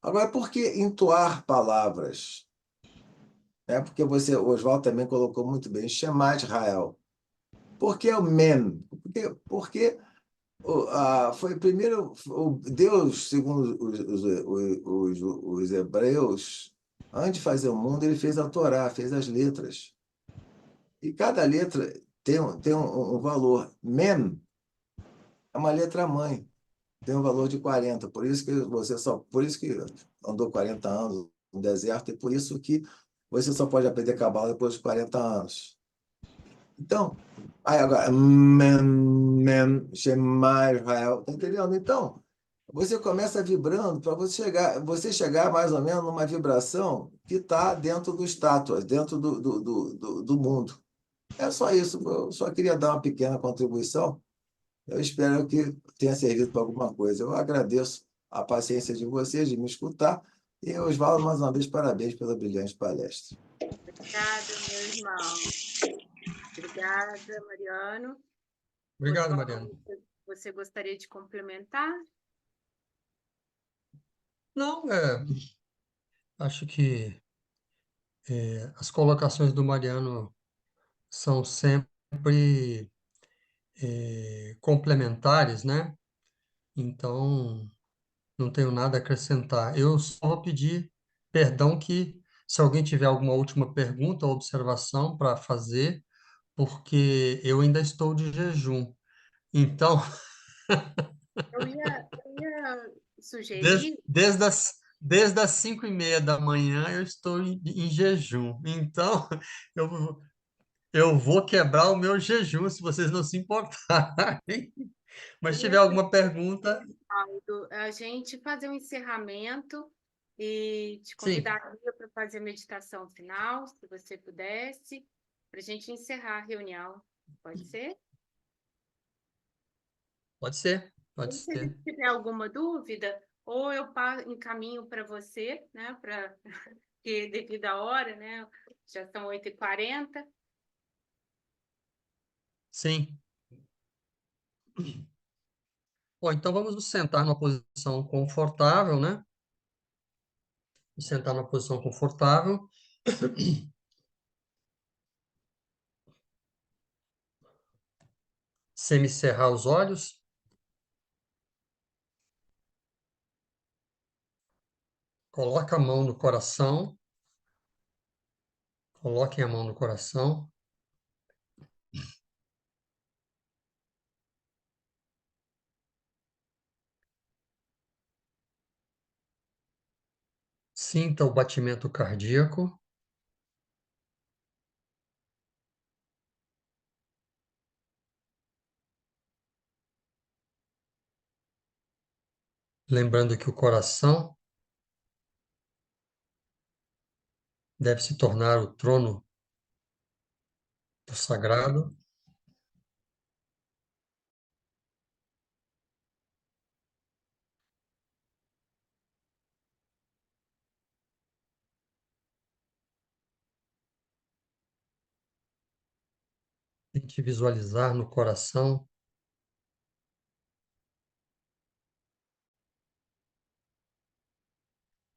Agora, por que entoar palavras? É porque o Oswaldo também colocou muito bem, chamar Israel. Por que o mem? Porque foi primeiro o Deus, segundo os hebreus, antes de fazer o mundo, ele fez a Torá, fez as letras. E cada letra tem um valor. Mem é uma letra mãe, tem um valor de 40. Por isso que andou 40 anos no deserto, e por isso que você só pode aprender cabala depois de 40 anos. Então, aí agora, Shema Israel, tá entendendo? Então, você começa vibrando para você chegar mais ou menos numa vibração que está dentro do status, dentro do mundo. É só isso, eu só queria dar uma pequena contribuição. Eu espero que tenha servido para alguma coisa. Eu agradeço a paciência de vocês de me escutar e Osvaldo, mais uma vez, parabéns pela brilhante palestra. Obrigada, meu irmão. Obrigada, Mariano. Obrigado, Oswaldo, Mariana. você gostaria de complementar? Não, acho que as colocações do Mariano são sempre complementares, né? Então, não tenho nada a acrescentar. Eu só vou pedir perdão que, se alguém tiver alguma última pergunta ou observação para fazer, porque eu ainda estou de jejum. Então, Eu ia des- sugerir, desde as, desde as 5:30 da manhã eu estou em jejum. Então, eu, eu vou quebrar o meu jejum, se vocês não se importarem. Mas eu se tiver ia alguma pergunta, a gente fazer um encerramento e te sim, convidaria para fazer a meditação final, se você pudesse, para a gente encerrar a reunião. Pode ser? pode ser, pode E se a ser. gente tiver alguma dúvida, ou eu encaminho para você, né, que devido à hora, né, já são 8h40. Sim. Bom, então vamos nos sentar numa posição confortável, né? Sentar numa posição confortável. Semicerrar os olhos. Coloca a mão no coração. Coloquem a mão no coração. Sinta o batimento cardíaco. Lembrando que o coração deve se tornar o trono do sagrado. Tente visualizar no coração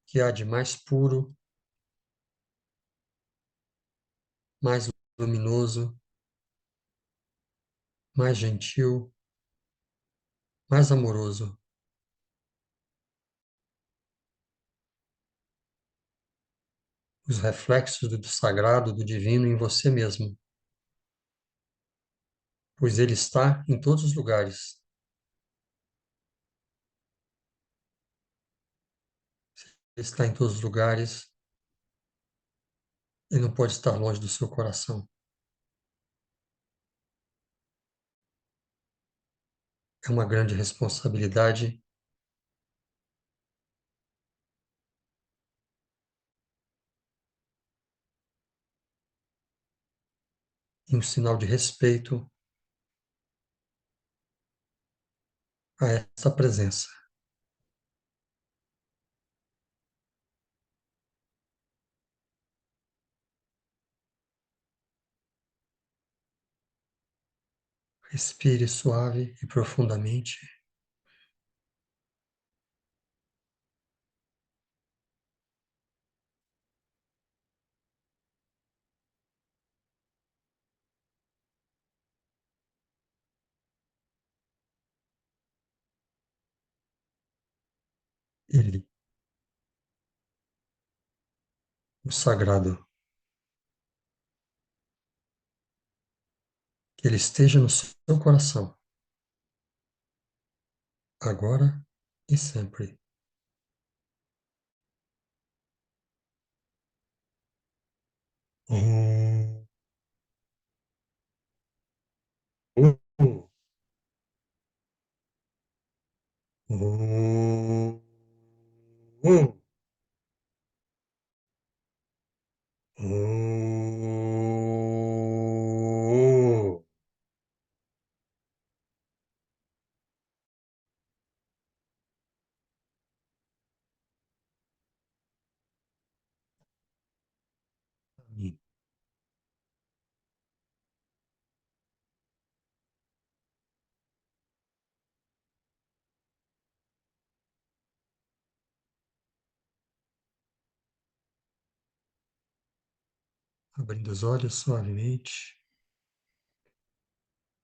que há de mais puro, mais luminoso, mais gentil, mais amoroso. Os reflexos do sagrado, do divino em você mesmo, pois ele está em todos os lugares. Ele está em todos os lugares e não pode estar longe do seu coração. É uma grande responsabilidade e um sinal de respeito a essa presença. Respire suave e profundamente. Ele, o sagrado, que ele esteja no seu coração, agora e sempre. Om. Om. Om. Om. Om. Amém. Abrindo os olhos suavemente,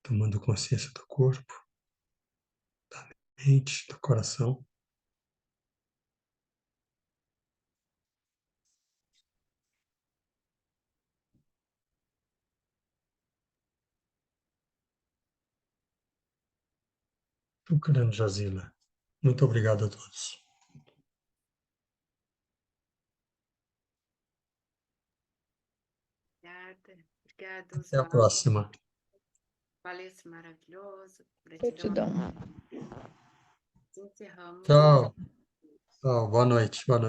tomando consciência do corpo, da mente, do coração. Shukran, Jazila. Muito obrigado a todos. Obrigada, Até a Oswaldo. próxima. Palestra maravilhoso. Gratidão. Encerramos. Tchau. Tchau. Boa noite. Boa noite.